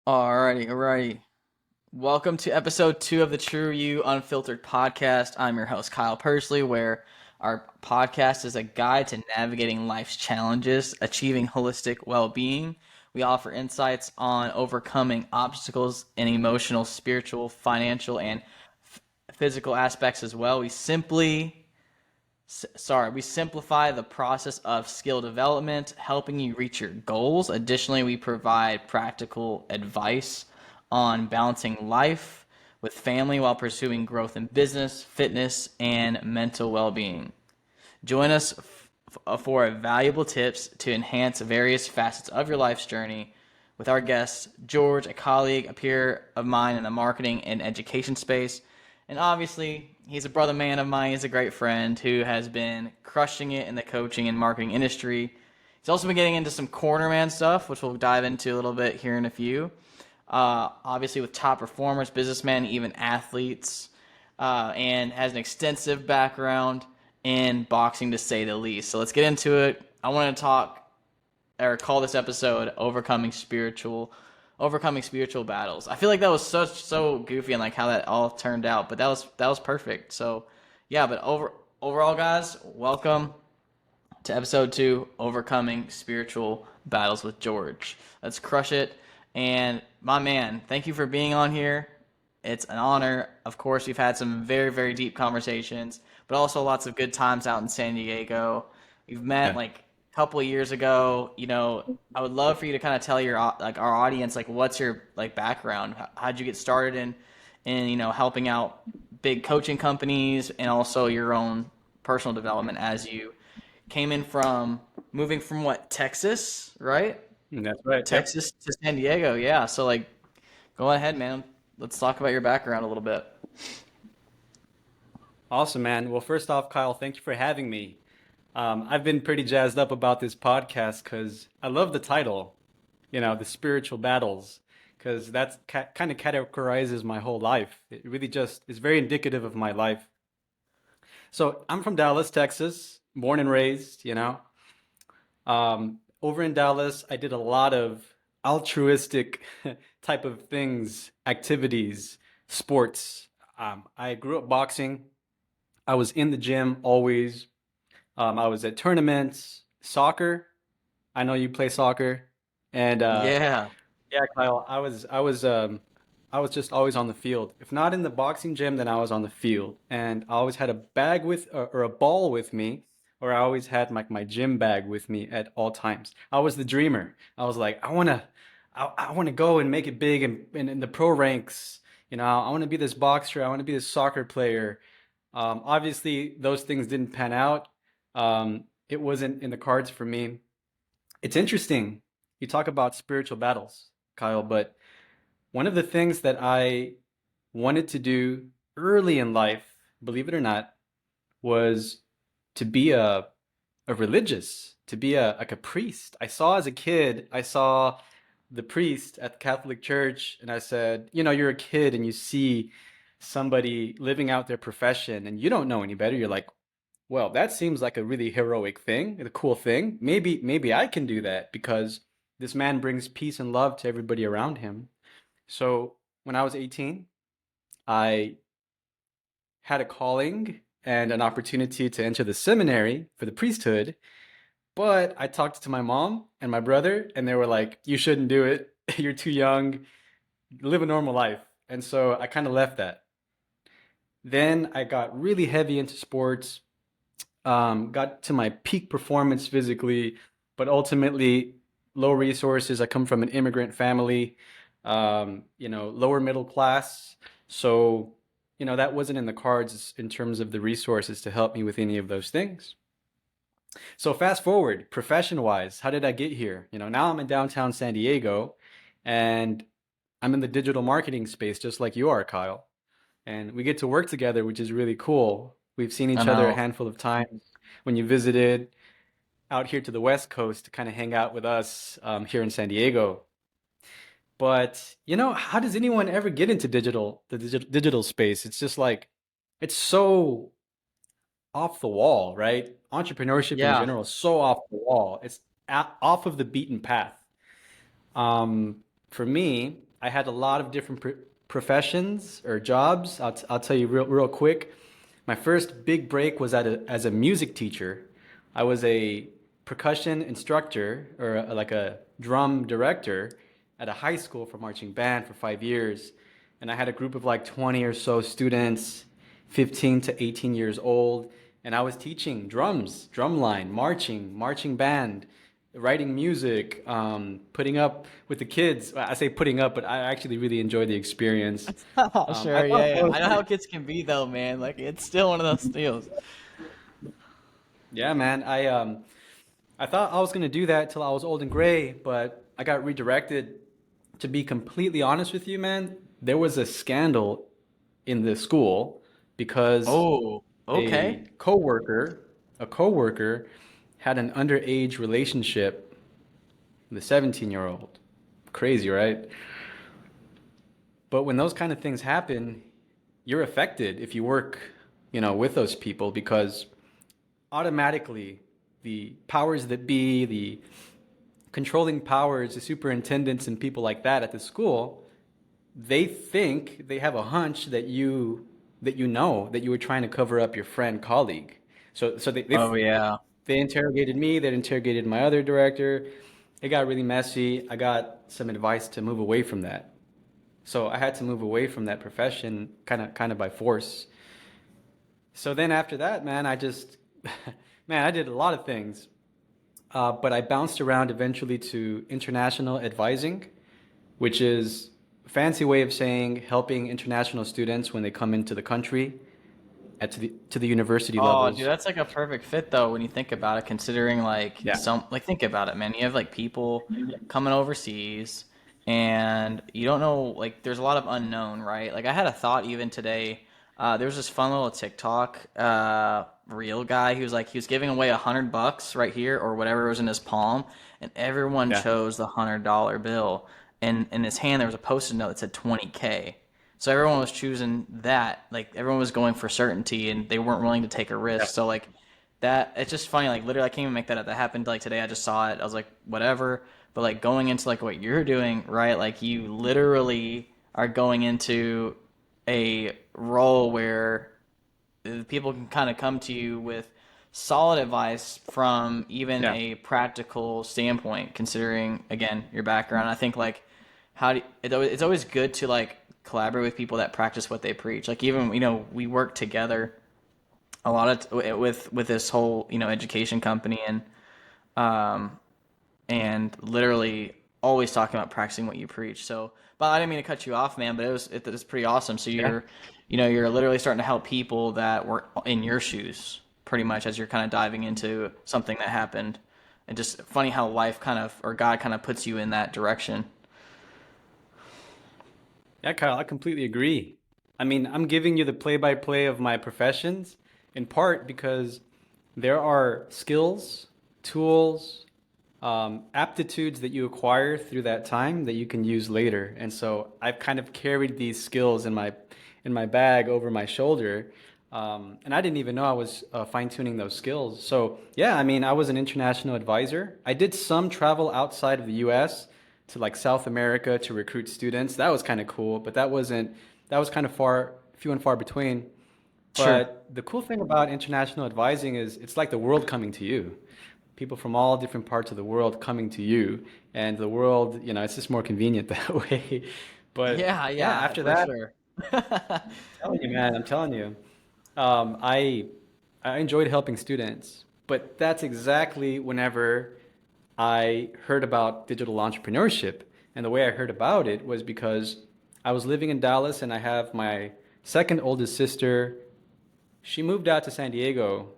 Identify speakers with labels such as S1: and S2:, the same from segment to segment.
S1: Alrighty, alrighty. Welcome to episode 2 of the TrueYou Unfiltered podcast. I'm your host, Kyle Pursley, where our podcast is a guide to navigating life's challenges, achieving holistic well being. We offer insights on overcoming obstacles in emotional, spiritual, financial, and physical aspects as well. We simplify the process of skill development, helping you reach your goals. Additionally, we provide practical advice on balancing life with family while pursuing growth in business, fitness, and mental well-being. Join us for valuable tips to enhance various facets of your life's journey with our guest, George, a colleague, a peer of mine in the marketing and education space. And obviously, he's a brother man of mine. He's a great friend who has been crushing it in the coaching and marketing industry. He's also been getting into some cornerman stuff, which we'll dive into a little bit here in a few. Obviously, with top performers, businessmen, even athletes, and has an extensive background in boxing to say the least. So let's get into it. I want to talk or call this episode overcoming spiritual battles. I feel like that was so goofy and like how that all turned out, but that was perfect. So yeah, but overall guys, welcome to episode 2, overcoming spiritual battles with George. Let's crush it. And my man, thank you for being on here. It's an honor. Of course, we've had some very, very deep conversations, but also lots of good times out in San Diego. We've met
S2: Yeah.
S1: like a couple of years ago. I would love for you to kind of tell your like our audience like what's your like background? How'd you get started in helping out big coaching companies and also your own personal development as you came in from moving from what, Texas, right?
S2: That's right. Yep.
S1: Texas to San Diego. Yeah. So like go ahead, man. Let's talk about your background a little bit.
S2: Awesome, man. Well, first off, Kyle, thank you for having me. I've been pretty jazzed up about this podcast because I love the title, the spiritual battles, because that's kind of categorizes my whole life. It really just is very indicative of my life. So I'm from Dallas, Texas, born and raised. Over in Dallas, I did a lot of altruistic type of things, activities, sports. I grew up boxing. I was in the gym always. I was at tournaments, soccer. I know you play soccer, and
S1: Yeah.
S2: yeah, Kyle, I was just always on the field. If not in the boxing gym, then I was on the field, and I always had a bag with or a ball with me, or I always had my gym bag with me at all times. I was the dreamer. I was like, I wanna go and make it big in the pro ranks. I want to be this boxer. I want to be this soccer player. Obviously, those things didn't pan out. It wasn't in the cards for me. It's interesting. You talk about spiritual battles, Kyle, but one of the things that I wanted to do early in life, believe it or not, was to be a religious, to be like a priest. I saw as a kid, I saw the priest at the Catholic Church, and I said, you're a kid and you see somebody living out their profession and you don't know any better. You're like, well, that seems like a really heroic thing, a cool thing. Maybe I can do that because this man brings peace and love to everybody around him. So when I was 18, I had a calling and an opportunity to enter the seminary for the priesthood. But I talked to my mom and my brother, and they were like, you shouldn't do it. You're too young. Live a normal life. And so I kind of left that. Then I got really heavy into sports, got to my peak performance physically, but ultimately low resources. I come from an immigrant family, lower middle class. So, that wasn't in the cards in terms of the resources to help me with any of those things. So fast forward, profession wise, how did I get here? Now I'm in downtown San Diego and I'm in the digital marketing space just like you are, Kyle. And we get to work together, which is really cool. We've seen
S1: I
S2: each other a
S1: know.
S2: handful of times when you visited out here to the West Coast to kind of hang out with us here in San Diego. But how does anyone ever get into digital space? It's just like it's so off the wall, right? Entrepreneurship in
S1: Yeah.
S2: general is so off the wall. It's off of the beaten path. For me, I had a lot of different professions or jobs. I'll tell you real quick. My first big break was as a music teacher. I was a percussion instructor or like a drum director at a high school for marching band for 5 years. And I had a group of like 20 or so students, 15 to 18 years old. And I was teaching drums, drumline, marching band, writing music, putting up with the kids. Well, I say putting up, but I actually really enjoyed the experience. I
S1: Sure,
S2: thought
S1: yeah,
S2: that
S1: yeah.
S2: was
S1: I know
S2: pretty.
S1: how kids can be though, man. Like it's still one of those deals.
S2: Yeah, man. I thought I was gonna do that till I was old and gray, but I got redirected. To be completely honest with you, man, there was a scandal in the school because
S1: Oh, okay.
S2: a coworker, a coworker had an underage relationship with a 17-year-old. Crazy, right? But when those kind of things happen, you're affected if you work, with those people because automatically the powers that be, the controlling powers, the superintendents and people like that at the school, they think they have a hunch that you were trying to cover up your friend colleague. So
S1: Oh yeah.
S2: they interrogated me, they interrogated my other director. It got really messy. I got some advice to move away from that. So I had to move away from that profession kind of by force. So then after that, man, man, I did a lot of things. But I bounced around eventually to international advising, which is a fancy way of saying helping international students when they come into the country to the university
S1: Oh, dude,
S2: levels.
S1: that's like a perfect fit though when you think about it, considering like
S2: Yeah.
S1: some like think about it, man. You have like people coming overseas and you don't know like there's a lot of unknown, right? Like I had a thought even today. There was this fun little TikTok real guy. He was giving away $100 right here or whatever was in his palm, and everyone
S2: Yeah.
S1: chose the $100 bill. And in his hand there was a post-it note that said 20K. So everyone was choosing that. Like everyone was going for certainty and they weren't willing to take a risk.
S2: Yeah.
S1: So like that it's just funny. Like literally I can't even make that up. That happened like today. I just saw it. I was like, whatever. But like going into like what you're doing, right? Like you literally are going into a role where people can kind of come to you with solid advice from even
S2: Yeah.
S1: a practical standpoint, considering again your background. I think like it's always good to like collaborate with people that practice what they preach. Like even we work together a lot with this whole education company um and literally always talking about practicing what you preach. So, but I didn't mean to cut you off, man. But it's pretty awesome. So
S2: Yeah.
S1: you're literally starting to help people that were in your shoes, pretty much as you're kind of diving into something that happened, and just funny how life kind of or God kind of puts you in that direction.
S2: Yeah, Kyle, I completely agree. I mean, I'm giving you the play-by-play of my professions in part because there are skills, tools, aptitudes that you acquire through that time that you can use later. And so I've kind of carried these skills in my bag over my shoulder, and I didn't even know I was fine-tuning those skills. So yeah, I mean, I was an international advisor. I did some travel outside of the U.S. to like South America to recruit students. That was kind of cool, but that was kind of few and far between.
S1: Sure.
S2: But the cool thing about international advising is it's like the world coming to you. People from all different parts of the world coming to you, and the world, it's just more convenient that way. But
S1: Yeah,
S2: yeah,
S1: yeah,
S2: after
S1: for
S2: that,
S1: sure.
S2: I'm telling you, man, I'm telling you, um, I I enjoyed helping students, but that's exactly whenever I heard about digital entrepreneurship. And the way I heard about it was because I was living in Dallas and I have my second oldest sister. She moved out to San Diego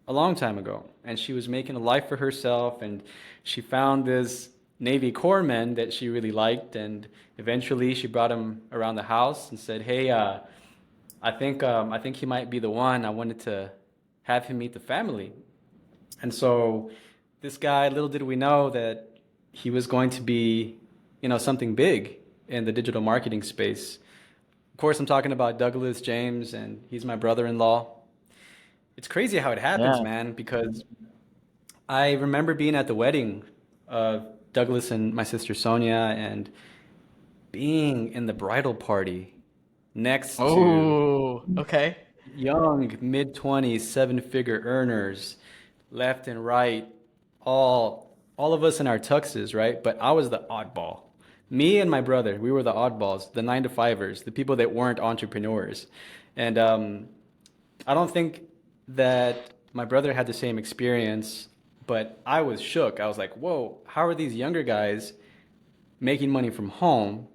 S2: a long time ago, and she was making a life for herself, and she found this Navy corpsman that she really liked, and eventually she brought him around the house and said, "Hey, I think he might be the one. I wanted to have him meet the family." And so this guy, little did we know that he was going to be, something big in the digital marketing space. Of course, I'm talking about Douglas James, and he's my brother-in-law. It's crazy how it happens,
S1: Yeah.
S2: man, because I remember being at the wedding of Douglas and my sister Sonia, and being in the bridal party next to
S1: Oh, okay.
S2: young mid-20s seven-figure earners left and right, all of us in our tuxes, right? But I was the oddball. Me and my brother, we were the oddballs, the nine to fivers, the people that weren't entrepreneurs. And I don't think that my brother had the same experience, but I was shook. I was like, whoa, how are these younger guys making money from home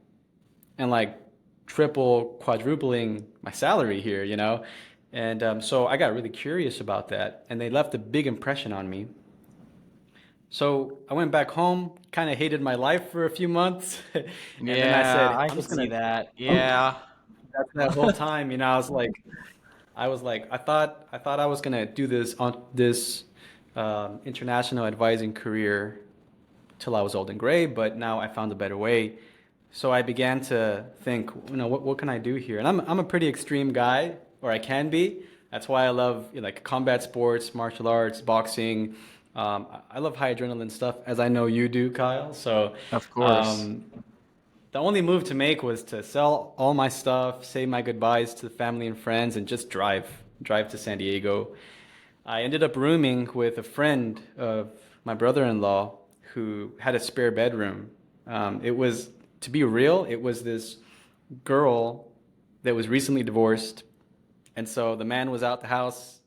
S2: and like triple, quadrupling my salary here, you know? And so I got really curious about that, and they left a big impression on me. So I went back home, kind of hated my life for a few months, and then I
S1: Yeah,
S2: said,
S1: I
S2: I'm
S1: can
S2: just
S1: see
S2: gonna.
S1: that.
S2: I'm,
S1: Yeah.
S2: that's that whole time, I thought I was gonna do this international advising career till I was old and gray, but now I found a better way. So I began to think, what can I do here? And I'm a pretty extreme guy, or I can be. That's why I love like combat sports, martial arts, boxing. I love high adrenaline stuff, as I know you do, Kyle. So
S1: Of course.
S2: um, the only move to make was to sell all my stuff, say my goodbyes to the family and friends, and just drive to San Diego. I ended up rooming with a friend of my brother-in-law who had a spare bedroom. To be real, it was this girl that was recently divorced. And so the man was out the house,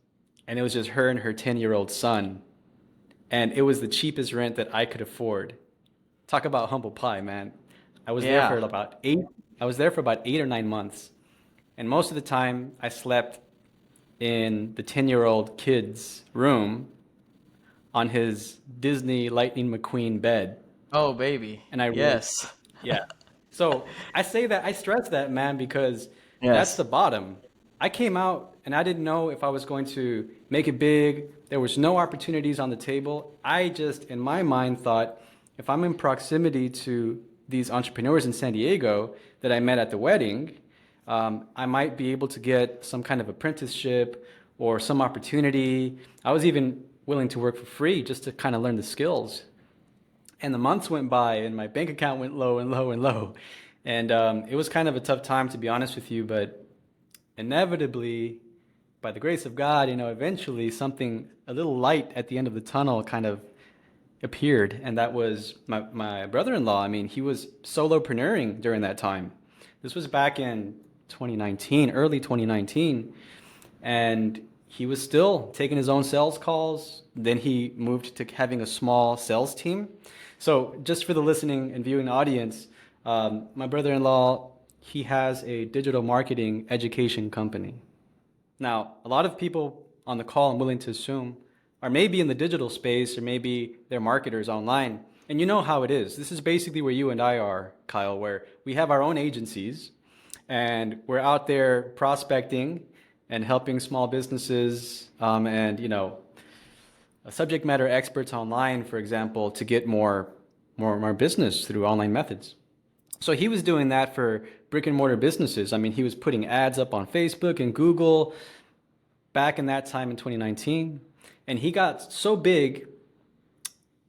S2: and it was just her and her 10-year-old son. And it was the cheapest rent that I could afford. Talk about humble pie, man. I was there for
S1: Yeah.
S2: about eight. I was there for about 8 or 9 months, and most of the time I slept in the 10-year-old kid's room on his Disney Lightning McQueen bed.
S1: Oh, baby.
S2: And I really,
S1: Yes.
S2: yeah. So I stress that, man, because that's
S1: Yes.
S2: the bottom. I came out and I didn't know if I was going to make it big. There was no opportunities on the table. I just, in my mind, thought if I'm in proximity to these entrepreneurs in San Diego that I met at the wedding, I might be able to get some kind of apprenticeship or some opportunity. I was even willing to work for free just to kind of learn the skills. And the months went by, and my bank account went low and low and low. And it was kind of a tough time, to be honest with you. But inevitably, by the grace of God, eventually something, a little light at the end of the tunnel kind of appeared. And that was my brother-in-law. I mean, he was solopreneuring during that time. This was back in 2019, early 2019. And he was still taking his own sales calls. Then he moved to having a small sales team. So, just for the listening and viewing audience, my brother-in-law, he has a digital marketing education company. Now, a lot of people on the call, I'm willing to assume, are maybe in the digital space or maybe they're marketers online. And you know how it is. This is basically where you and I are, Kyle, where we have our own agencies and we're out there prospecting and helping small businesses and subject matter experts online, for example, to get more business through online methods. So he was doing that for brick and mortar businesses. I mean, he was putting ads up on Facebook and Google back in that time in 2019, and he got so big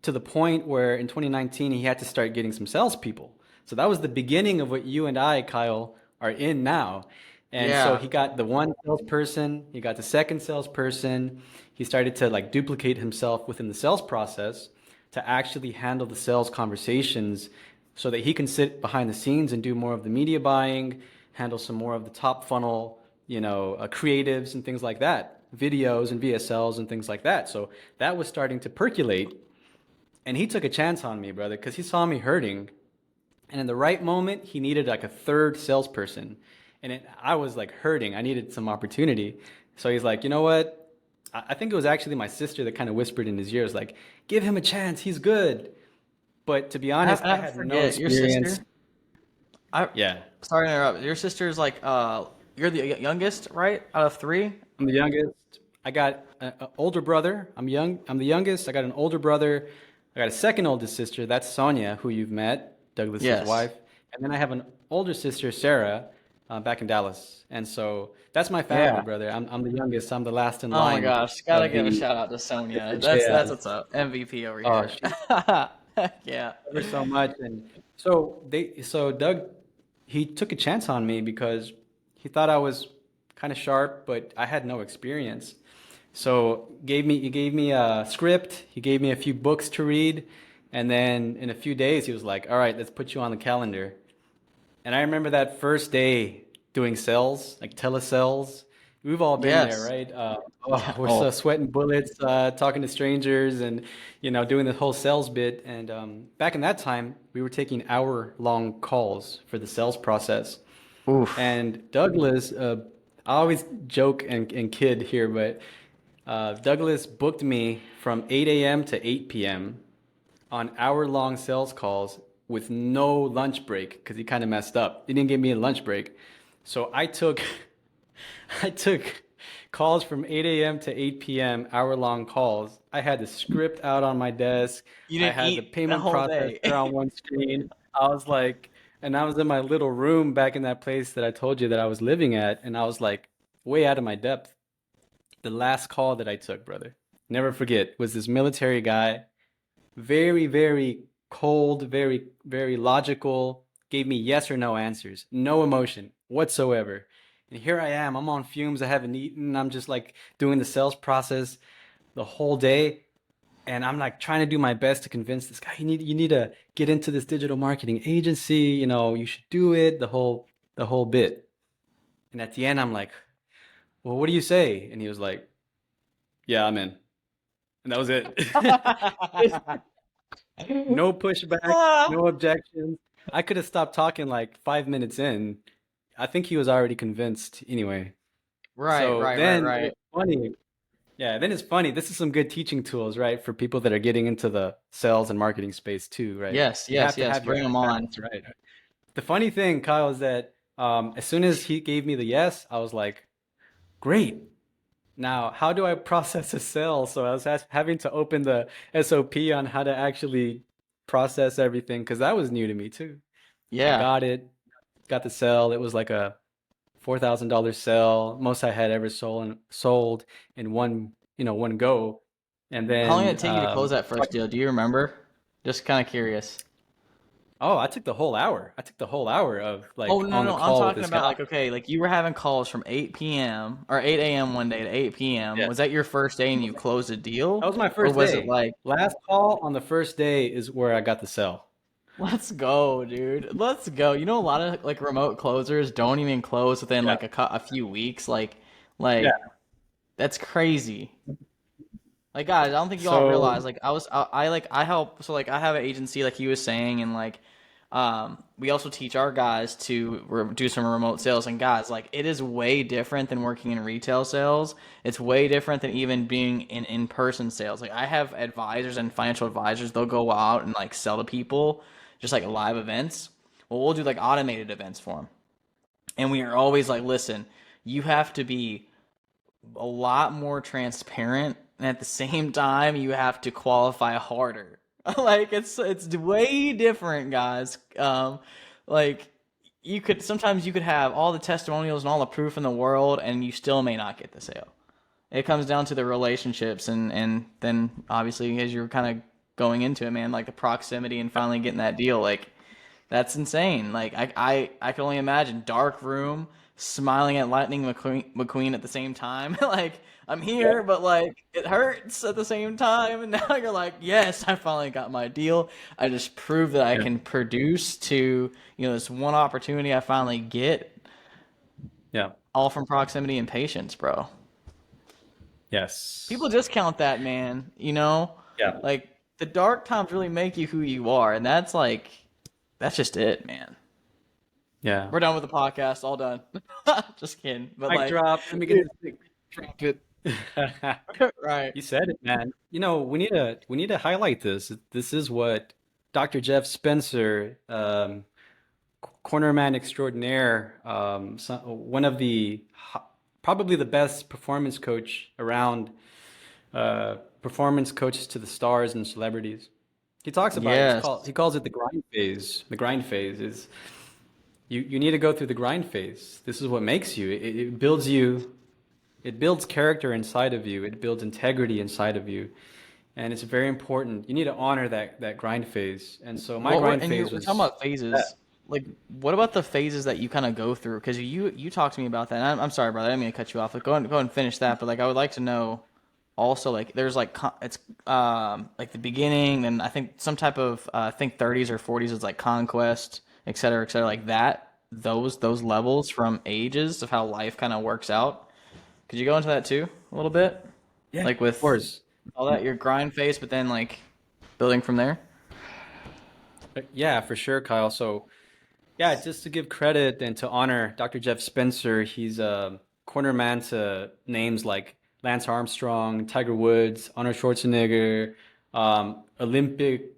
S2: to the point where in 2019 he had to start getting some salespeople. So that was the beginning of what you and I, Kyle, are in now. And so
S1: Yeah.
S2: he got the one salesperson, he got the second salesperson. He started to like duplicate himself within the sales process to actually handle the sales conversations so that he can sit behind the scenes and do more of the media buying, handle some more of the top funnel, creatives and things like that, videos and VSLs and things like that. So that was starting to percolate. And he took a chance on me, brother, because he saw me hurting. And in the right moment, he needed like a third salesperson. I was like hurting. I needed some opportunity. So he's like, you know what? I think it was actually my sister that kind of whispered in his ears, like, give him a chance. He's good. But to be honest, I
S1: I
S2: had no
S1: forget your
S2: experience.
S1: sister. I
S2: Yeah,
S1: sorry to interrupt. Your sister's like you're the youngest, right? Out of three?
S2: I'm the youngest. I got an older brother. I'm young. I'm the youngest. I got an older brother. I got a second oldest sister. That's Sonia, who you've met, Douglas's
S1: Yes.
S2: wife. And then I have an older sister, Sarah, back in Dallas. And so that's my family,
S1: Yeah.
S2: brother. I'm the youngest. I'm the last in
S1: Oh my
S2: line
S1: gosh, gotta
S2: of
S1: give a
S2: the
S1: shout out to Sonia. That's
S2: Apecechea.
S1: what's up. MVP over
S2: Oh,
S1: here.
S2: she
S1: Yeah.
S2: ever so much. And so Doug. he took a chance on me because he thought I was kind of sharp, but I had no experience. So he gave me a script, he gave me a few books to read, and then in a few days he was like, "All right, let's put you on the calendar." And I remember that first day doing sales, like telesales. We've all been there,
S1: Yes.
S2: right?
S1: Yeah.
S2: Oh, we're so
S1: Oh,
S2: sweating bullets, talking to strangers, and doing the whole sales bit. And back in that time, we were taking hour-long calls for the sales process.
S1: oof.
S2: And Douglas, I always joke and kid here, but Douglas booked me from 8 a.m. to 8 p.m. on hour-long sales calls with no lunch break because he kind of messed up. He didn't give me a lunch break. So I took I took calls from 8 a.m. to 8 p.m., hour-long calls. I had the script out on my desk.
S1: You
S2: I
S1: didn't
S2: had the
S1: eat the
S2: payment
S1: whole
S2: processor
S1: day.
S2: on one screen. I was like, and I was in my little room back in that place that I told you that I was living at, and I was like way out of my depth. The last call that I took, brother, never forget, was this military guy, very, very cold, very, very logical, gave me yes or no answers, no emotion whatsoever. And here I am, I'm on fumes, I haven't eaten, I'm just like doing the sales process the whole day. And I'm like trying to do my best to convince this guy, you need to get into this digital marketing agency, you should do it, the whole bit. And at the end, I'm like, well, what do you say? And he was like, yeah, I'm in. And that was it. No pushback,
S1: Ah.
S2: no objections. I could have stopped talking like 5 minutes in. I think he was already convinced anyway.
S1: Right,
S2: So
S1: right, right,
S2: then
S1: right.
S2: it's funny. Yeah, then it's funny. This is some good teaching tools, right? For people that are getting into the sales and marketing space too, right?
S1: Yes,
S2: You have
S1: yes,
S2: to
S1: yes.
S2: have your
S1: Bring them on.
S2: at-bats, right? The funny thing, Kyle, is that as soon as he gave me the yes, I was like, great. Now, how do I process a sale? So I was having to open the SOP on how to actually process everything because that was new to me too. I
S1: Yeah.
S2: got it, got the sale. It was like a $4,000 sale, most I had ever sold in one go. And
S1: How long did
S2: then,
S1: it take you to close that first deal? Do you remember? Just kind of curious.
S2: oh, I took the whole hour. I took the whole hour of
S1: Oh,
S2: like
S1: no,
S2: on the
S1: no, I'm
S2: call with
S1: talking
S2: this guy.
S1: about like, okay, like you were having calls from 8 p.m. or 8 a.m. one day to 8 p.m.
S2: Yeah.
S1: Was that your first day and you closed a
S2: That
S1: deal?
S2: was my
S1: Or
S2: first
S1: was it
S2: day.
S1: like,
S2: Last call on the first day is where I got the sale.
S1: let's go, dude. Let's go. You know, a lot of like remote closers don't even close within
S2: Yeah.
S1: like a few weeks.
S2: Yeah.
S1: Like that's crazy. Like guys, I don't think y'all
S2: So,
S1: realize like I help so like I have an agency like he was saying and like we also teach our guys to do some remote sales and guys like it is way different than working in retail sales. It's way different than even being in-person sales. Like I have advisors and financial advisors, they'll go out and like sell to people just like live events. Well, we'll do like automated events for them. And we are always like, listen, you have to be a lot more transparent and at the same time you have to qualify harder. Like it's way different, guys. Like you could sometimes you could have all the testimonials and all the proof in the world and you still may not get the sale. It comes down to the relationships and then obviously as you're kind of going into it, man, like the proximity and finally getting that deal, like that's insane. Like I can only imagine dark room, smiling at Lightning McQueen at the same time. Like I'm here, but like it hurts at the same time. And now you're like, yes, I finally got my deal. I just proved that I
S2: yeah.
S1: can produce to this one opportunity I finally get,
S2: Yeah.
S1: all from proximity and patience, bro. People
S2: Yes.
S1: discount that, man.
S2: Yeah.
S1: Like the dark times really make you who you are, and that's just it, man.
S2: Yeah.
S1: We're done with the podcast. All done. Just kidding. But
S2: Mic
S1: like,
S2: drop. Let me get
S1: dude,
S2: this thing. Drop it.
S1: right.
S2: You said it, man. We need to highlight this. This is what Dr. Jeff Spencer, cornerman extraordinaire, one of probably the best performance coach around, performance coaches to the stars and celebrities. He talks about it. He
S1: Yes.
S2: calls it the grind phase. The grind phase is you need to go through the grind phase. This is what makes you. It builds you. It builds character inside of you. It builds integrity inside of you, and it's very important. You need to honor that grind phase. And so my
S1: What were
S2: grind
S1: and
S2: phase
S1: we're talking
S2: was
S1: about
S2: that.
S1: phases. like what about the phases that you kind of go through? Because you talked to me about that. And I'm sorry, brother. I didn't mean to cut you off. Like, go and finish that. But like, I would like to know also like there's like it's like the beginning, and I think some type of I think 30s or 40s is like conquest, et cetera, like that. Those levels from ages of how life kind of works out. Could you go into that too a little bit?
S2: Yeah,
S1: Like
S2: of
S1: with
S2: course.
S1: all that your grind phase, but then like building from there.
S2: Yeah, for sure, Kyle. So, yeah, just to give credit and to honor Dr. Jeff Spencer, he's a cornerman to names like Lance Armstrong, Tiger Woods, Arnold Schwarzenegger, Olympic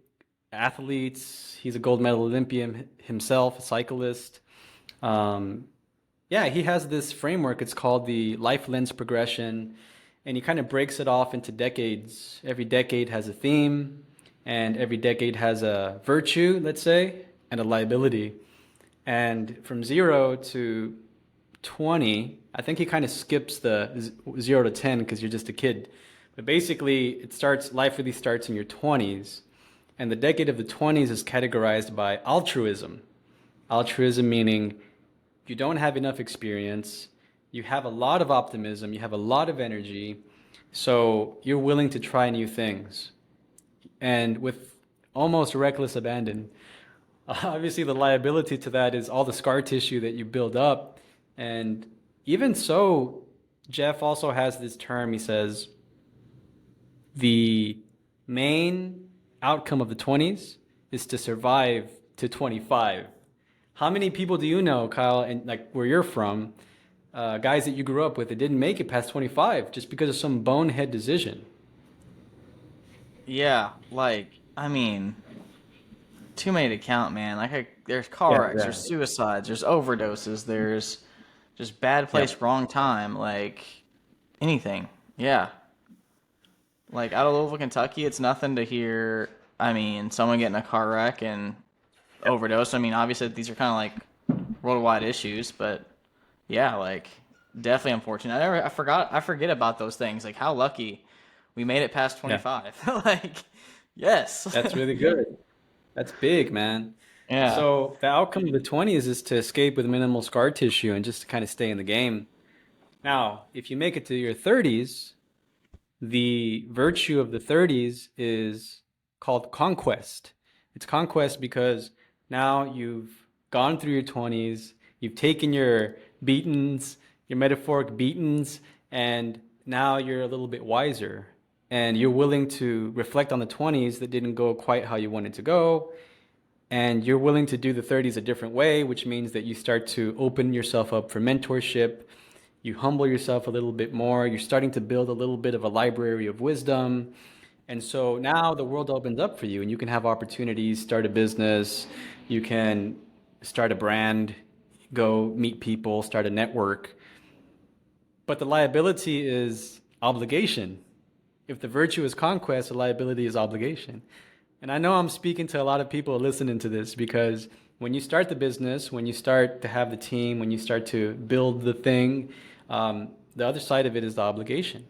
S2: athletes. He's a gold medal Olympian himself, a cyclist. Um, yeah, he has this framework. It's called the life lens progression, and he kind of breaks it off into decades. Every decade has a theme, and every decade has a virtue, let's say, and a liability. And from 0 to 20, I think he kind of skips the 0 to 10 because you're just a kid. But basically, life really starts in your 20s. And the decade of the 20s is categorized by altruism. Altruism meaning you don't have enough experience, you have a lot of optimism, you have a lot of energy, so you're willing to try new things. And with almost reckless abandon. Obviously, the liability to that is all the scar tissue that you build up. And even so, Jeff also has this term. He says the main outcome of the 20s is to survive to 25. How many people do you know, Kyle, and like where you're from, guys that you grew up with that didn't make it past 25 just because of some bonehead decision?
S1: Yeah, like I mean, too many to count, man. There's car
S2: Yeah,
S1: wrecks,
S2: yeah.
S1: there's suicides, there's overdoses, there's just bad place,
S2: Yep.
S1: wrong time, like anything. Yeah, like out of Louisville, Kentucky, it's nothing to hear. I mean, someone get in a car wreck and overdose. I mean, obviously these are kind of like worldwide issues, but yeah, like definitely unfortunate. I forget about those things. Like how lucky we made it past
S2: Yeah.
S1: 25. Like, yes.
S2: That's really good. That's big, man.
S1: Yeah.
S2: So the outcome of the 20s is to escape with minimal scar tissue and just to kind of stay in the game. Now, if you make it to your 30s, the virtue of the 30s is called conquest. It's conquest because now you've gone through your 20s, you've taken your beatings, your metaphoric beatings, and now you're a little bit wiser. And you're willing to reflect on the 20s that didn't go quite how you wanted to go. And you're willing to do the 30s a different way, which means that you start to open yourself up for mentorship. You humble yourself a little bit more. You're starting to build a little bit of a library of wisdom. And so now the world opens up for you and you can have opportunities, start a business, you can start a brand, go meet people, start a network. But the liability is obligation. If the virtue is conquest, the liability is obligation. And I know I'm speaking to a lot of people listening to this because when you start the business, when you start to have the team, when you start to build the thing, the other side of it is the obligation.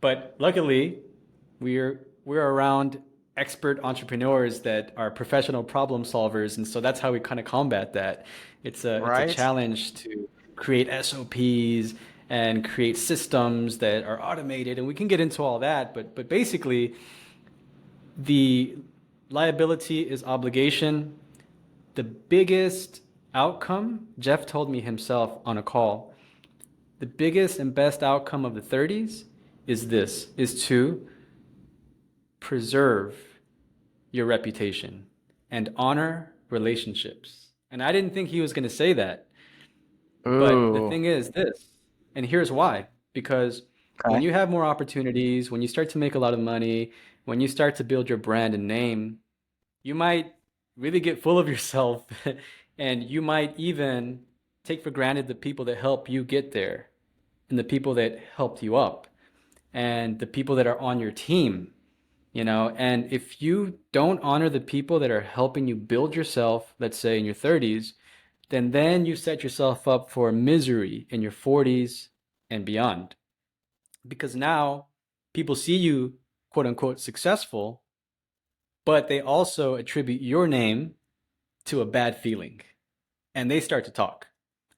S2: But luckily, we're around expert entrepreneurs that are professional problem solvers, and so that's how we kind of combat that. It's a
S1: Right?
S2: challenge to create SOPs and create systems that are automated, and we can get into all that. But basically, the liability is obligation. The biggest outcome, Jeff told me himself on a call, the biggest and best outcome of the 30s is to preserve your reputation and honor relationships. And I didn't think he was going to say that. But the
S1: Ooh.
S2: thing is this, and here's why. Because when
S1: Okay.
S2: you have more opportunities, when you start to make a lot of money, when you start to build your brand and name, you might really get full of yourself and you might even take for granted the people that help you get there and the people that helped you up and the people that are on your team, and if you don't honor the people that are helping you build yourself, let's say in your 30s, then you set yourself up for misery in your 40s and beyond, because now people see you quote unquote successful, but they also attribute your name to a bad feeling. And they start to talk.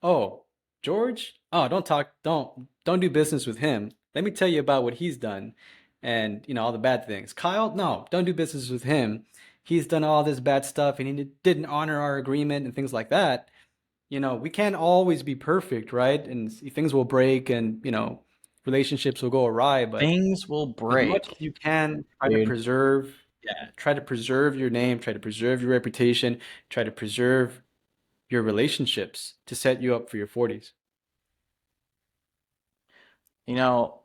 S2: Oh, George? Oh, don't do business with him. Let me tell you about what he's done and, all the bad things. Kyle? No, don't do business with him. He's done all this bad stuff and he didn't honor our agreement and things like that. We can't always be perfect, right? And things will break and, relationships will go awry, but
S1: Things will
S2: as much
S1: break,
S2: as you can,
S1: dude.
S2: try to preserve your name, try to preserve your reputation, try to preserve your relationships to set you up for your 40s.
S1: You know,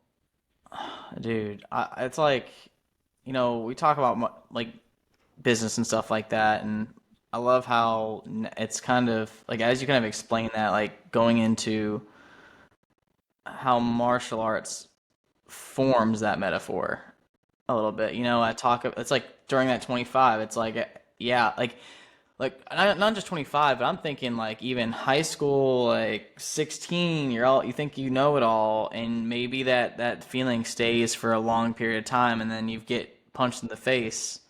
S1: dude, it's like, we talk about like business and stuff like that, and I love how it's kind of like as you kind of explain that, like going into how martial arts forms that metaphor a little bit. It's like during that 25, it's like, yeah, like not just 25, but I'm thinking like even high school, like 16, you think you know it all, and maybe that feeling stays for a long period of time, and then you get punched in the face,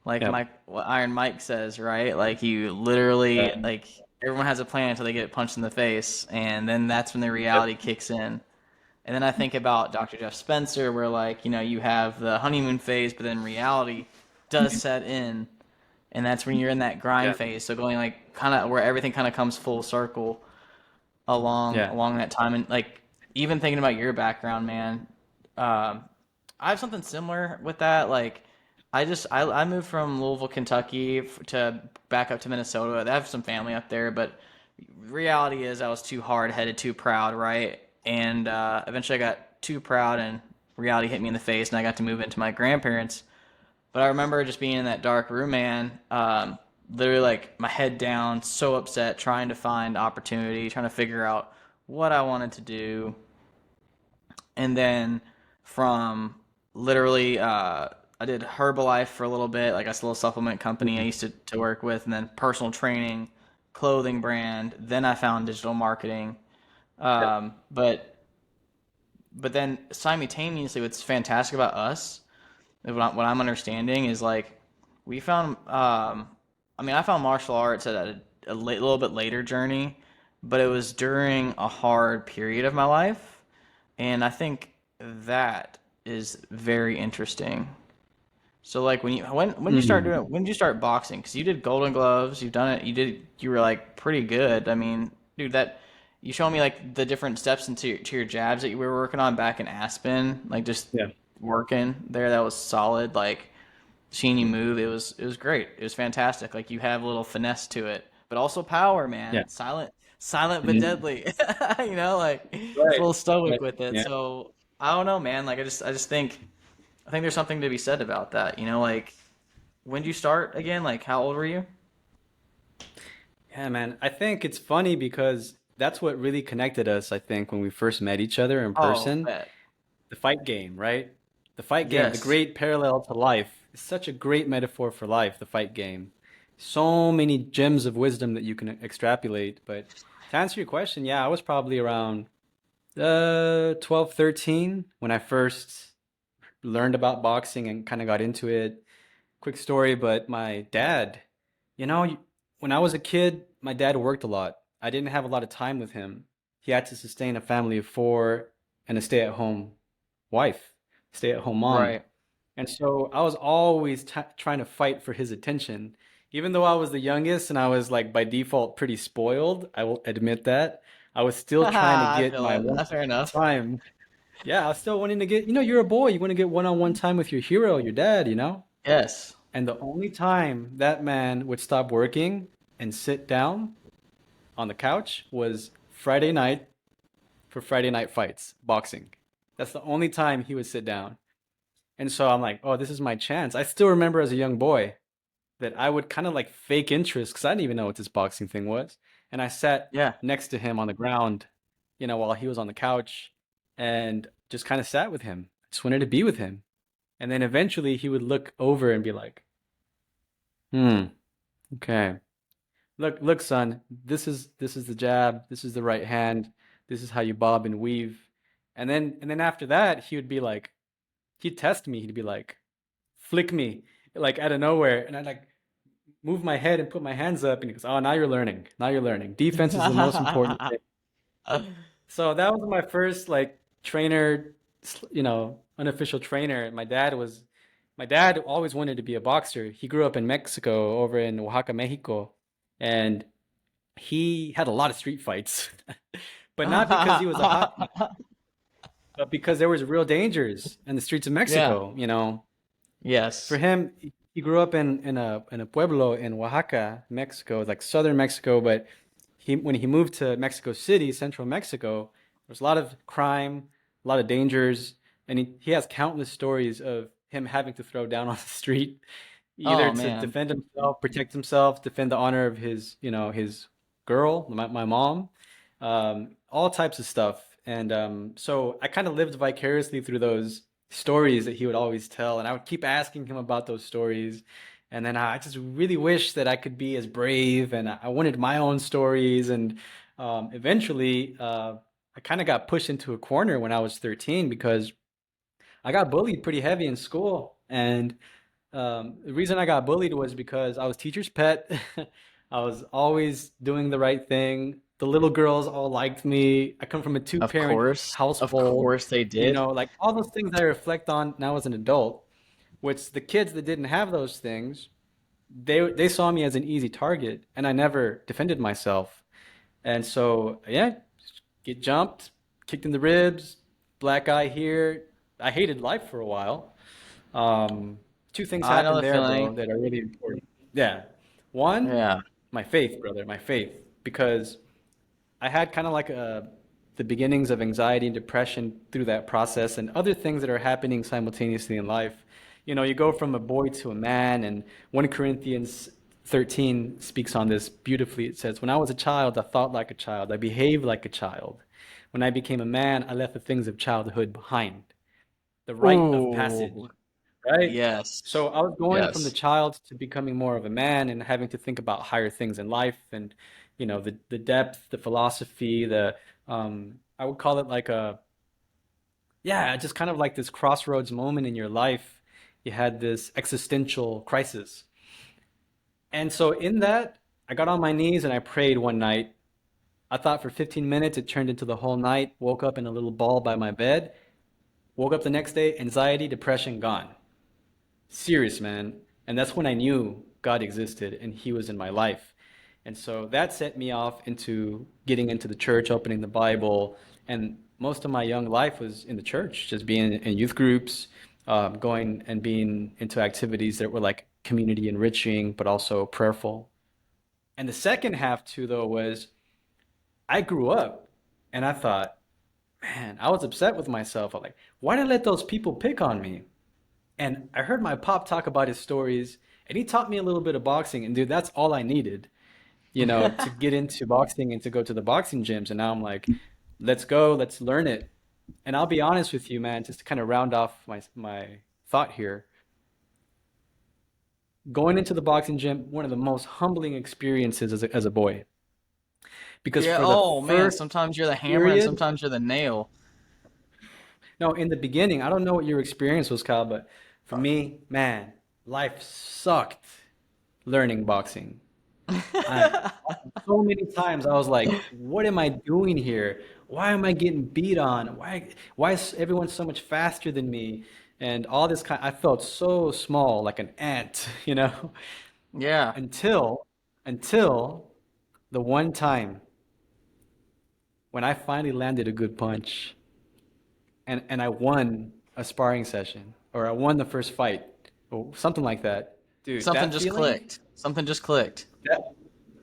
S1: like
S2: Yep.
S1: what Iron Mike says, right? Like you literally
S2: Yeah.
S1: like everyone has a plan until they get punched in the face, and then that's when the
S2: Yep.
S1: reality kicks in. And then I think about Dr. Jeff Spencer, where like you have the honeymoon phase, but then reality does set in, and that's when you're in that grind
S2: Yeah.
S1: phase. So going like kind of where everything kind of comes full circle
S2: Yeah.
S1: along that time, and like even thinking about your background, man, um, I have something similar with that. Like I moved from Louisville, Kentucky to back up to Minnesota. I have some family up there, but reality is I was too hard headed, too proud, right? And eventually I got too proud, and reality hit me in the face, and I got to move into my grandparents. But I remember just being in that dark room, man. Literally, like my head down, so upset, trying to find opportunity, trying to figure out what I wanted to do. And then from literally, I did Herbalife for a little bit, like a little supplement company I
S2: Mhm.
S1: used to work with, and then personal training, clothing brand. Then I found digital marketing.
S2: Yep.
S1: But then simultaneously, what's fantastic about us, what I'm understanding is like we found. I mean, I found martial arts at little bit later journey, but it was during a hard period of my life, and I think that is very interesting. So like when did you start
S2: Mm.
S1: doing when did you start boxing? Because you did Golden Gloves, you've done it, you were like pretty good. I mean, dude, that you showed me like the different steps into to your jabs that you were working on back in Aspen, like just
S2: Yeah.
S1: working there. That was solid. Like seeing you move, it was great. It was fantastic. Like you have a little finesse to it, but also power,
S2: Yeah.
S1: man. Silent but
S2: Mhm.
S1: deadly. Like it's a
S2: Right.
S1: little stoic
S2: Right.
S1: with it.
S2: Yeah.
S1: So I don't know, man. Like I just think there's something to be said about that. Like when did you start again? Like how old were you?
S2: Yeah, man. I think it's funny because that's what really connected us, I think, when we first met each other in
S1: Oh,
S2: person.
S1: bet.
S2: The fight game, right? The fight game, the
S1: Yes.
S2: great parallel to life. It's such a great metaphor for life, the fight game. So many gems of wisdom that you can extrapolate. But to answer your question, yeah, I was probably around 12, 13 when I first learned about boxing and kind of got into it. Quick story, but my dad, you know, when I was a kid, my dad worked a lot. I didn't have a lot of time with him. He had to sustain a family of four and a stay-at-home wife, stay-at-home mom.
S1: Right.
S2: And so I was always t trying to fight for his attention. Even though I was the youngest and I was like by default pretty spoiled, I will admit that. I was still trying to
S1: Haha, I
S2: get
S1: feel
S2: my
S1: it.
S2: one
S1: That's fair enough.
S2: time. Yeah, I was still wanting to get, you're a boy, you want to get one-on-one time with your hero, your dad.
S1: Yes.
S2: And the only time that man would stop working and sit down on the couch was Friday night for Friday night fights, boxing. That's the only time he would sit down. And so I'm like, oh, this is my chance. I still remember as a young boy that I would kind of like fake interest because I didn't even know what this boxing thing was. And I sat
S1: Yeah.
S2: next to him on the ground, while he was on the couch and just kind of sat with him. I just wanted to be with him. And then eventually he would look over and be like, hmm, okay. Look, son, this is the jab, this is the right hand, this is how you bob and weave. And then after that, he would be like, he'd test me, he'd be like, flick me, like out of nowhere. And I'd like move my head and put my hands up, and he goes, "Oh, now you're learning. Now you're learning. Defense is the most important thing." So that was my first like trainer, unofficial trainer. My dad always wanted to be a boxer. He grew up in Mexico, over in Oaxaca, Mexico, and he had a lot of street fights, but not because he was a hot, but because there was real dangers in the streets of
S1: Yeah.
S2: Mexico. For
S1: Yes.
S2: him, he grew up in a pueblo in Oaxaca, Mexico, like southern Mexico. But when he moved to Mexico City, central Mexico, there was a lot of crime, a lot of dangers, and he has countless stories of him having to throw down on the street, either
S1: Oh
S2: to
S1: man.
S2: defend himself, protect himself, defend the honor of his girl, my mom, all types of stuff. And so I kind of lived vicariously through those stories that he would always tell, and I would keep asking him about those stories. And then I just really wish that I could be as brave, and I wanted my own stories. And eventually, I kind of got pushed into a corner when I was 13 because I got bullied pretty heavy in school. And the reason I got bullied was because I was teacher's pet. I was always doing the right thing. The little girls all liked me. I come from a
S1: Of
S2: two-parent
S1: course. Of
S2: household,
S1: course they did.
S2: like all those things I reflect on now as an adult, which the kids that didn't have those things, they saw me as an easy target, and I never defended myself. And so, yeah, get jumped, kicked in the ribs, black eye here. I hated life for a while. Um, Two things
S1: I know
S2: happened
S1: the
S2: there,
S1: feeling.
S2: bro, that are really important. Yeah. One,
S1: Yeah.
S2: my faith, brother, my faith. Because I had kind of like the beginnings of anxiety and depression through that process, and other things that are happening simultaneously in life. You go from a boy to a man, and 1 Corinthians 13 speaks on this beautifully. It says, "When I was a child, I thought like a child, I behaved like a child. When I became a man, I left the things of childhood behind." The rite of passage,
S1: Ooh.
S2: right?
S1: Yes.
S2: So I was going from the
S1: Yes.
S2: child to becoming more of a man and having to think about higher things in life, and the depth, the philosophy, the I would call it like a, yeah, just kind of like this crossroads moment in your life. You had this existential crisis. And so in that, I got on my knees and I prayed one night. I thought for 15 minutes, it turned into the whole night. Woke up in a little ball by my bed. Woke up the next day, anxiety, depression gone. Serious, man. And that's when I knew God existed and He was in my life. And so that set me off into getting into the church, opening the Bible. And most of my young life was in the church, just being in youth groups, going and being into activities that were like community enriching, but also prayerful. And the second half, too, though, was I grew up and I thought, man, I was upset with myself. I'm like, why did I let those people pick on me? And I heard my pop talk about his stories, and he taught me a little bit of boxing. And dude, that's all I needed, to get into boxing and to go to the boxing gyms. And now I'm like, let's go, let's learn it. And I'll be honest with you, man, just to kind of round off my thought here. Going into the boxing gym, one of the most humbling experiences as a boy, because
S1: Yeah.
S2: for the
S1: Oh man.
S2: first
S1: Sometimes you're the hammer and
S2: period,
S1: sometimes you're the nail.
S2: no, in the beginning, I don't know what your experience was, Kyle, but for me, man, life sucked learning boxing. I So many times I was like, what am I doing here? Why am I getting beat on? Why is everyone so much faster than me? And all this I felt so small, like an ant,
S1: Yeah.
S2: until until the one time when I finally landed a good punch, and I won a sparring session, or I won the first fight or something like that. Dude,
S1: Something just clicked. Something just clicked.
S2: that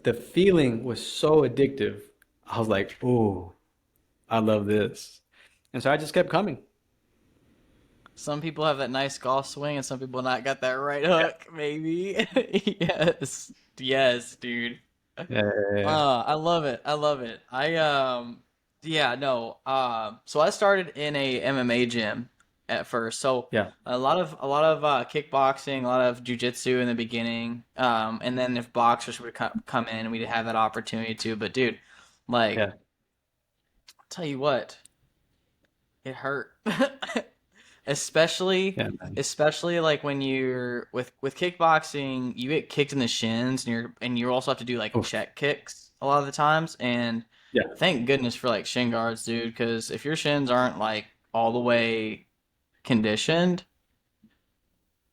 S2: the feeling was so addictive. I was like, "Ooh, I love this." And so I just kept coming.
S1: Some people have that nice golf swing, and some people not got that right
S2: Yeah.
S1: hook. Maybe. Yes. Yes, dude.
S2: Yeah, yeah, yeah.
S1: I love it. I love it. Yeah, no. So I started in a MMA gym at first. So
S2: Yeah.
S1: a lot of kickboxing, a lot of jujitsu in the beginning. And then if boxers would come in, we'd have that opportunity too. But dude, like,
S2: Yeah.
S1: tell you what, it hurt. especially
S2: Yeah, man.
S1: especially like when you're with kickboxing, you get kicked in the shins, and you also have to do like
S2: Oof.
S1: check kicks a lot of the times. And
S2: Yeah,
S1: thank goodness for like shin guards, dude, because if your shins aren't like all the way conditioned,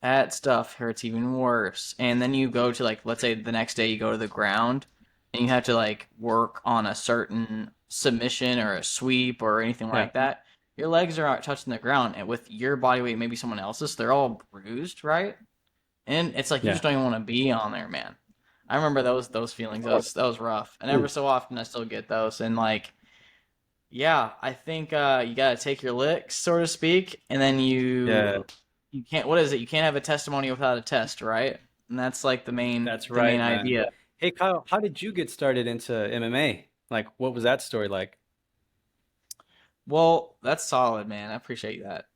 S1: that stuff hurts even worse. And then you go to like, let's say the next day you go to the ground and you have to like work on a certain submission or a sweep or anything
S2: yeah,
S1: like that. Your legs are not touching the ground, and with your body weight, maybe someone else's, they're all bruised, right? And it's like you
S2: yeah.
S1: just don't even want to be on there, man. I remember those feelings. That was rough. And every
S2: Ooh.
S1: so often I still get those. And like, yeah, I think you gotta take your licks, so to speak, and then
S2: Yeah,
S1: you can't, what is it? You can't have a testimony without a test, right? And that's like
S2: that's
S1: the main
S2: right, man.
S1: idea.
S2: Hey, Kyle, how did you get started into MMA? Like, what was that story like?
S1: Well, that's solid, man. I appreciate that.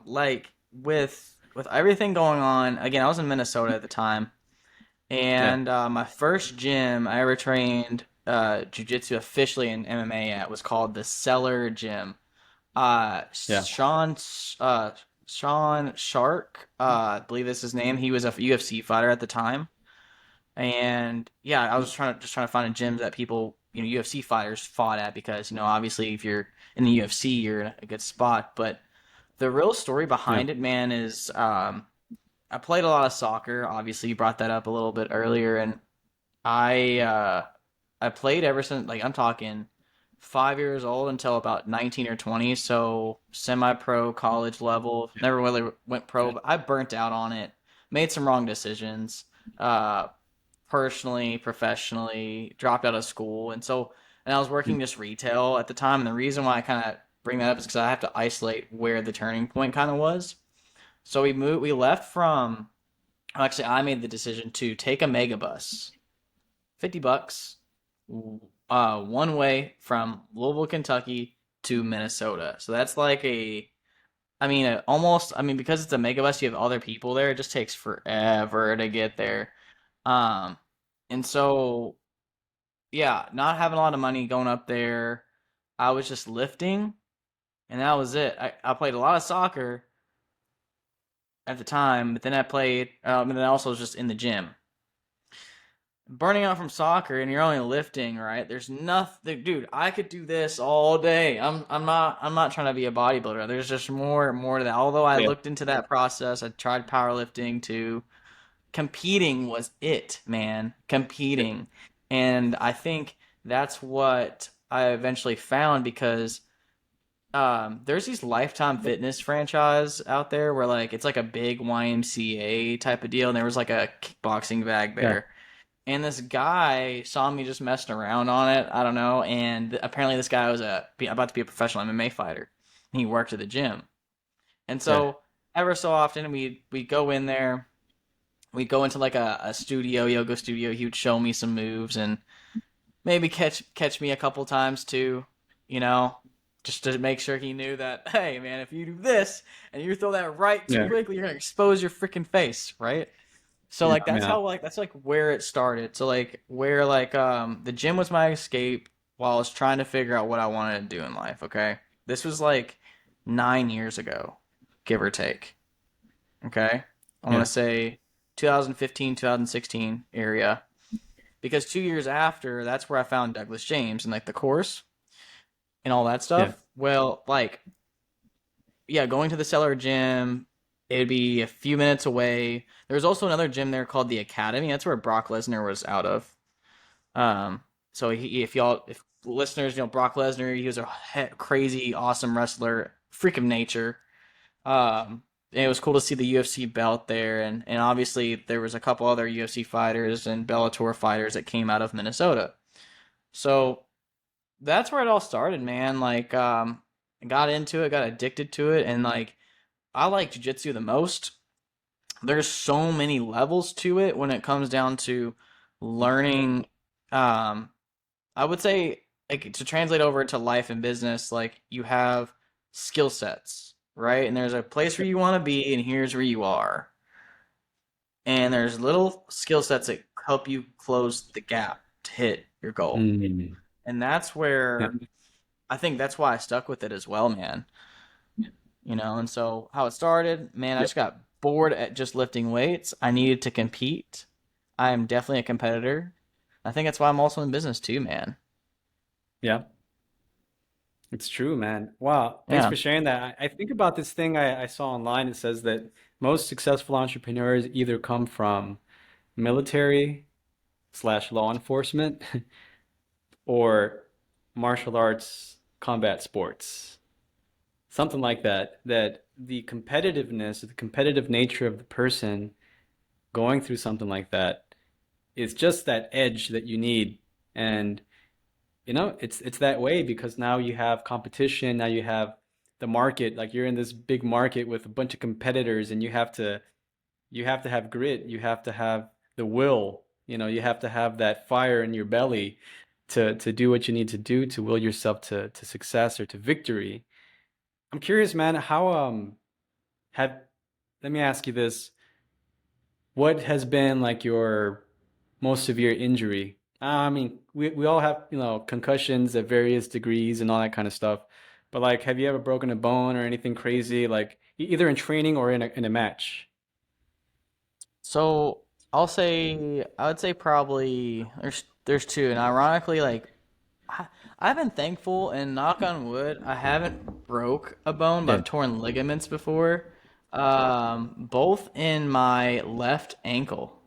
S1: Like with everything going on, again, I was in Minnesota at the time,
S2: Yeah,
S1: and my first gym I ever trained jujitsu officially in MMA at was called the Cellar Gym. Uh,
S2: yeah,
S1: Sean uh Sean Shark, I believe is his name. He was a UFC fighter at the time. And yeah, I was trying to find a gym that people, UFC fighters fought at, because, obviously if you're in the UFC, you're in a good spot. But the real story
S2: yeah.
S1: behind it, man, is I played a lot of soccer. Obviously, you brought that up a little bit earlier, and I uh, I played ever since, like, I'm talking 5 years old until about 19 or 20. So semi-pro, college level. Never really went pro,
S2: Okay.
S1: but I burnt out on it. Made some wrong decisions. Uh, Personally, professionally, dropped out of school, and I was
S2: Mm.
S1: working just retail at the time. And the reason why I kind of bring that up is because I have to isolate where the turning point kind of was. So we left from. Actually, I made the decision to take a megabus, $50, one way from Louisville, Kentucky to Minnesota. So that's like I mean, almost. I mean, because it's a megabus, you have other people there. It just takes forever to get there. Um, and so yeah, not having a lot of money going up there, I was just lifting, and that was it. I played a lot of soccer at the time, but then I played, and then I also was just in the gym. Burning out from soccer, and you're only lifting, right? There's nothing, dude. I could do this all day. I'm not trying to be a bodybuilder. There's just more to that. Although I
S2: Yeah,
S1: looked into that process, I tried powerlifting too. Competing was it, man.
S2: yeah,
S1: Competing. And I think that's what I eventually found, because there's these Lifetime Fitness franchise out there where like it's like a big YMCA type of deal, and there was like a kickboxing bag
S2: yeah,
S1: there. And this guy saw me just messing around on it. I don't know. And apparently this guy was about to be a professional MMA fighter. And he worked at the gym. And
S2: yeah,
S1: so ever so often we go in there, we go into like a studio, yoga studio. He would show me some moves and maybe catch me a couple times too, you know, just to make sure he knew that, hey man, if you do this and you throw that right too
S2: yeah,
S1: quickly, you're gonna expose your freaking face, right? So
S2: yeah,
S1: like
S2: yeah,
S1: that's like where it started. So like where like the gym was my escape while I was trying to figure out what I wanted to do in life, okay? This was like 9 years ago, give or take. Okay? I want
S2: yeah,
S1: to say 2015, 2016 area, because 2 years after, that's where I found Douglas James and like the course and all that
S2: yeah,
S1: stuff. Well, like, yeah, going to the Cellar Gym, it'd be a few minutes away. There was also another gym there called the Academy. That's where Brock Lesnar was out of. So if listeners, Brock Lesnar, he was a crazy, awesome wrestler, freak of nature. And it was cool to see the UFC belt there, and obviously there was a couple other UFC fighters and Bellator fighters that came out of Minnesota. So that's where it all started, man. Like, I got into it, got addicted to it, and like I like jiu-jitsu the most. There's so many levels to it when it comes down to learning. Um, I would say, like, to translate over to life and business, like you have skill sets, right? And there's a place where you want to be, and here's where you are. And there's little skill sets that help you close the gap to hit your goal.
S2: mm,
S1: And that's
S2: yeah,
S1: where I think that's why I stuck with it as well, man. And so how it started, man, I
S2: Yeah.
S1: just got bored at just lifting weights. I needed to compete. I am definitely a competitor. I think that's why I'm also in business too, man.
S2: Yeah. It's true, man. Wow. Thanks
S1: Yeah.
S2: for sharing that. I think about this thing I saw online. It says that most successful entrepreneurs either come from military slash law enforcement or martial arts combat sports. Something like that. That the competitiveness, the competitive nature of the person going through something like that is just that edge that you need. And it's that way because now you have competition, now you have the market, like you're in this big market with a bunch of competitors and you have to have grit, you have to have the will, you have to have that fire in your belly to do what you need to do to will yourself to success or to victory. I'm curious, man, how have let me ask you this. What has been like your most severe injury? I mean, we all have, concussions at various degrees and all that kind of stuff. But like, have you ever broken a bone or anything crazy, like either in training or in a match?
S1: So I would say probably there's two, and ironically, like I, I've been thankful and knock on wood, I haven't broke a bone, but
S2: Yeah.
S1: I've torn ligaments before, both in my left ankle.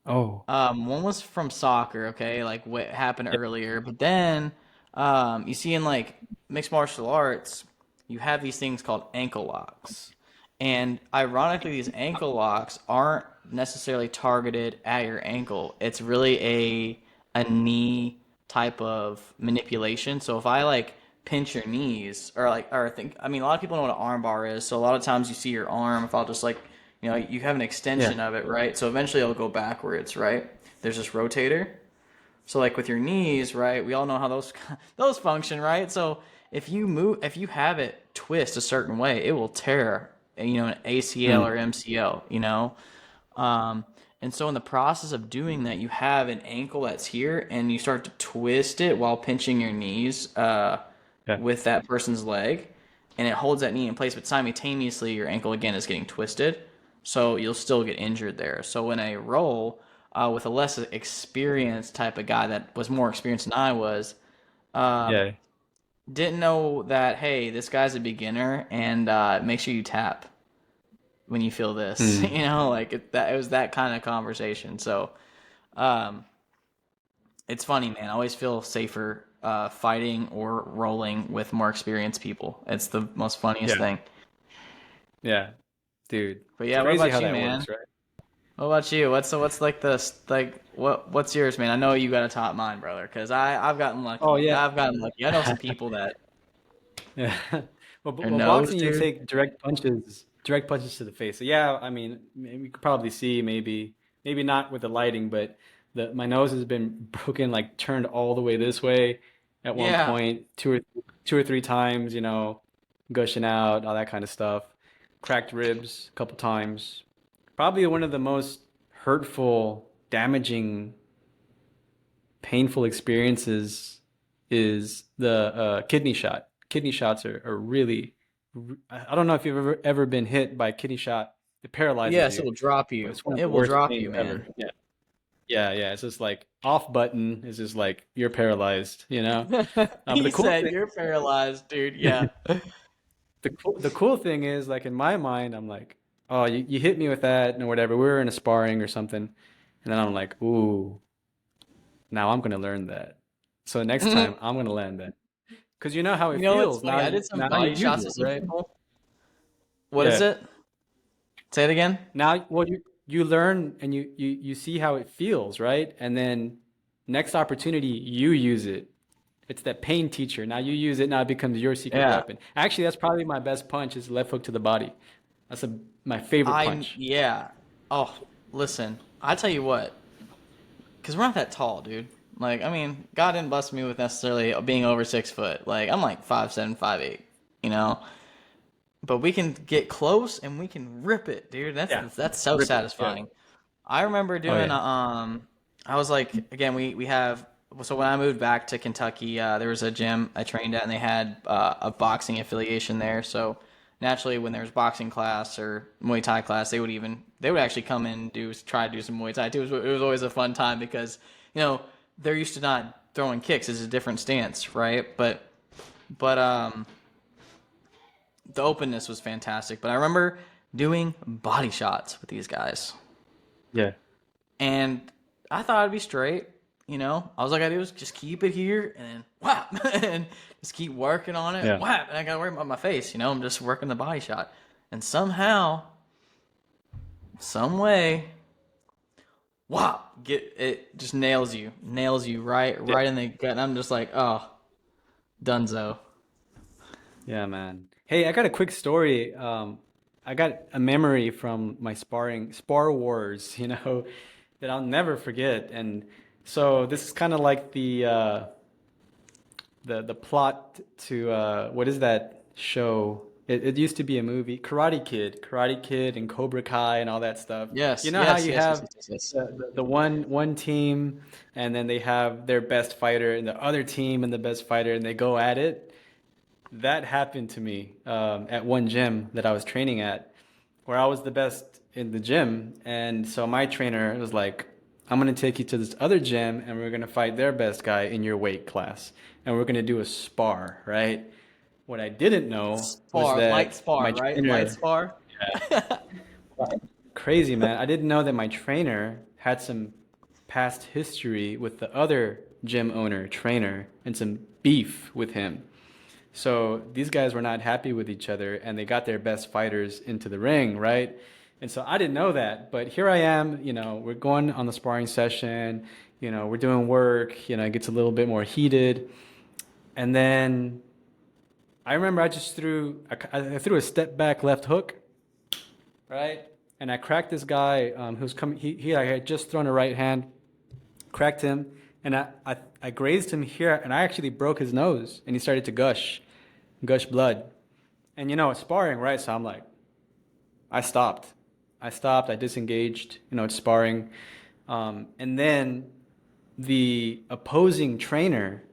S2: Oh,
S1: One was from soccer, okay, like what happened
S2: yeah,
S1: earlier, but then, you see in like mixed martial arts, you have these things called ankle locks. And ironically, these ankle locks aren't necessarily targeted at your ankle. It's really a knee type of manipulation. So if I like pinch your knees or I think I mean a lot of people know what an arm bar is. So a lot of times you see your arm, if I'll just like you have an
S2: yeah,
S1: extension of it, right? So eventually it'll go backwards, right? There's this rotator. So like with your knees, right? We all know how those those function, right? So if you have it twist a certain way, it will tear, an ACL
S2: mm,
S1: or MCL. Um, and so in the process of doing that, you have an ankle that's here, and you start to twist it while pinching your knees
S2: yeah,
S1: with that person's leg, and it holds that knee in place. But simultaneously, your ankle again is getting twisted, so you'll still get injured there. So when I roll with a less experienced type of guy that was more experienced than I was, um,
S2: yeah.
S1: didn't know that hey, this guy's a beginner, and make sure you tap when you feel this.
S2: Mm,
S1: Like it was that kind of conversation. So um, it's funny, man. I always feel safer fighting or rolling with more experienced people. It's the most funniest
S2: yeah,
S1: thing.
S2: yeah, dude.
S1: But
S2: It's
S1: yeah, what
S2: crazy
S1: about
S2: how
S1: you,
S2: that
S1: man?
S2: works, right?
S1: What about you? What's like what's yours, man? I know you got to top mine, brother, because I've gotten
S2: Oh
S1: lucky.
S2: yeah.
S1: I've gotten lucky. I know some people that
S2: Yeah.
S1: their
S2: Well,
S1: nose,
S2: boxing, you
S1: dude.
S2: take direct punches to the face. So yeah, I mean, you could probably see maybe not with the lighting, but my nose has been broken, like turned all the way this way at one
S1: Yeah.
S2: point, two or three times, gushing out, all that kind of stuff. Cracked ribs a couple times. Probably one of the most hurtful, damaging, painful experiences is the kidney shot. Kidney shots are really, I don't know if you've ever been hit by a kidney shot. It paralyzes
S1: Yes, it
S2: you,
S1: will drop
S2: but
S1: you.
S2: it's one of
S1: It
S2: the
S1: will
S2: worst
S1: drop you,
S2: pains ever.
S1: man.
S2: Yeah. Yeah, yeah. It's just like off button is just like you're paralyzed. But
S1: He said you're paralyzed, dude. Yeah.
S2: the cool thing is like in my mind, I'm like, oh, you hit me with that and whatever. We were in a sparring or something, and then I'm like, ooh, now I'm gonna learn that. So next time I'm gonna learn that. Because you know how
S1: You
S2: it
S1: know what's
S2: feels.
S1: funny?
S2: Now
S1: I
S2: you
S1: did some
S2: now you
S1: body
S2: use
S1: shots at
S2: it,
S1: some
S2: right?
S1: people. What is
S2: Yeah.
S1: it? Say it again.
S2: Now, well, you learn and you see how it feels, right? And then next opportunity, you use it. It's that pain teacher. Now you use it. Now it becomes your secret
S1: Yeah.
S2: weapon. Actually, that's probably my best punch is left hook to the body. That's my favorite punch.
S1: Yeah. Oh, listen. I tell you what, because we're not that tall, dude. Like, I mean, God didn't bless me with necessarily being over 6 foot. Like, I'm like 5'7", 5'8", you know. But we can get close and we can rip it, dude.
S2: Yeah.
S1: That's so
S2: Rip it. Yeah.
S1: satisfying. I remember
S2: Oh
S1: doing
S2: yeah.
S1: I was like again we have so when I moved back to Kentucky, there was a gym I trained at, and they had a boxing affiliation there. So naturally, when there was boxing class or Muay Thai class, they would actually come in and try to do some Muay Thai too. It was always a fun time because they're used to not throwing kicks. It's a different stance, right? But the openness was fantastic. But I remember doing body shots with these guys.
S2: Yeah.
S1: And I thought I'd be straight. All I gotta do is just keep it here and then whap, and just keep working on it.
S2: Yeah.
S1: Whap, and I gotta worry about my face. I'm just working the body shot. And somehow, some way, whop, get it just nails you
S2: Yeah.
S1: right in the gut. And I'm just like, oh, dunzo.
S2: Yeah, man. Hey, I got a quick story. I got a memory from my spar wars, that I'll never forget. And so this is kind of like the plot to what is that show? It used to be a movie, Karate Kid, and Cobra Kai, and all that stuff. You
S1: Yes,
S2: know how
S1: yes,
S2: you
S1: yes, yes,
S2: have
S1: yes, yes, yes.
S2: the one team, and then they have their best fighter, and the other team, and the best fighter, and they go at it. That happened to me at one gym that I was training at, where I was the best in the gym. And so my trainer was like, I'm going to take you to this other gym and we're going to fight their best guy in your weight class. And we're going to do a spar, right? What I didn't know was
S1: Light
S2: that my
S1: spar, right? Light
S2: trainer,
S1: spar.
S2: crazy man, I didn't know that my trainer had some past history with the other gym owner, trainer, and some beef with him. So these guys were not happy with each other and they got their best fighters into the ring, right? And so I didn't know that, but here I am, we're going on the sparring session, we're doing work, it gets a little bit more heated. And then I remember I threw a step back left hook, right? And I cracked this guy who's coming, I had just thrown a right hand, cracked him, and I grazed him here, and I actually broke his nose, and he started to gush blood. And it's sparring, right? So I'm like, I stopped. I disengaged, it's sparring. And then the opposing trainer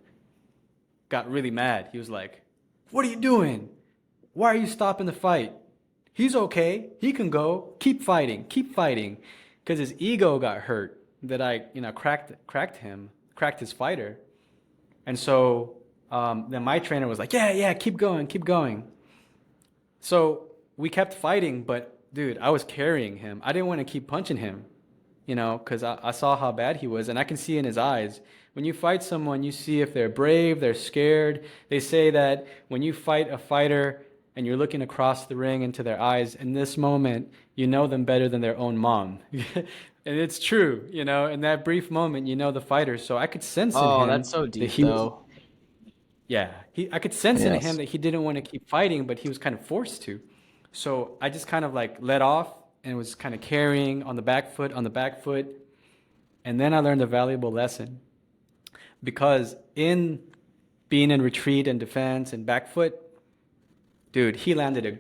S2: got really mad. He was like, what are you doing? Why are you stopping the fight? He's okay. He can go. Keep fighting. Keep fighting. Because his ego got hurt that I, cracked his fighter. And so then my trainer was like, yeah, keep going, keep going. So we kept fighting, but dude, I was carrying him. I didn't want to keep punching him, because I saw how bad he was, and I can see in his eyes. When you fight someone, you see if they're brave, they're scared. They say that when you fight a fighter and you're looking across the ring into their eyes, in this moment, you know them better than their own mom. And it's true, in that brief moment, the fighter. So I could sense in
S1: Oh,
S2: him
S1: that's so
S2: that
S1: deep,
S2: he was,
S1: though.
S2: yeah, I could sense in him
S1: Yes.
S2: that he didn't want to keep fighting, but he was kind of forced to. So I just kind of like let off and was kind of carrying on the back foot, on the back foot. And then I learned a valuable lesson because in being in retreat and defense and back foot, dude, he landed a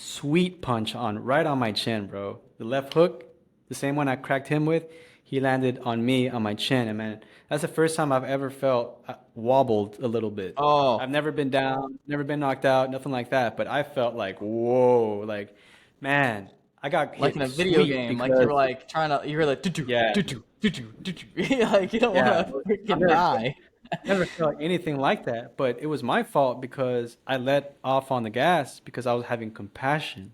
S2: sweet punch right on my chin, bro. The left hook, the same one I cracked him with, he landed on me on my chin. And man, that's the first time I've ever felt wobbled a little bit. I've
S1: Oh,
S2: never been down, never been knocked out, nothing like that. But I felt like, whoa, like, man, I got
S1: like in
S2: hit
S1: a video
S2: sweet
S1: game, like you
S2: because,
S1: were like you were like doo doo
S2: yeah,
S1: doo doo doo doo doo. Like you don't want
S2: yeah,
S1: to
S2: I've
S1: freaking
S2: never,
S1: die.
S2: never felt anything like that. But it was my fault because I let off on the gas because I was having compassion.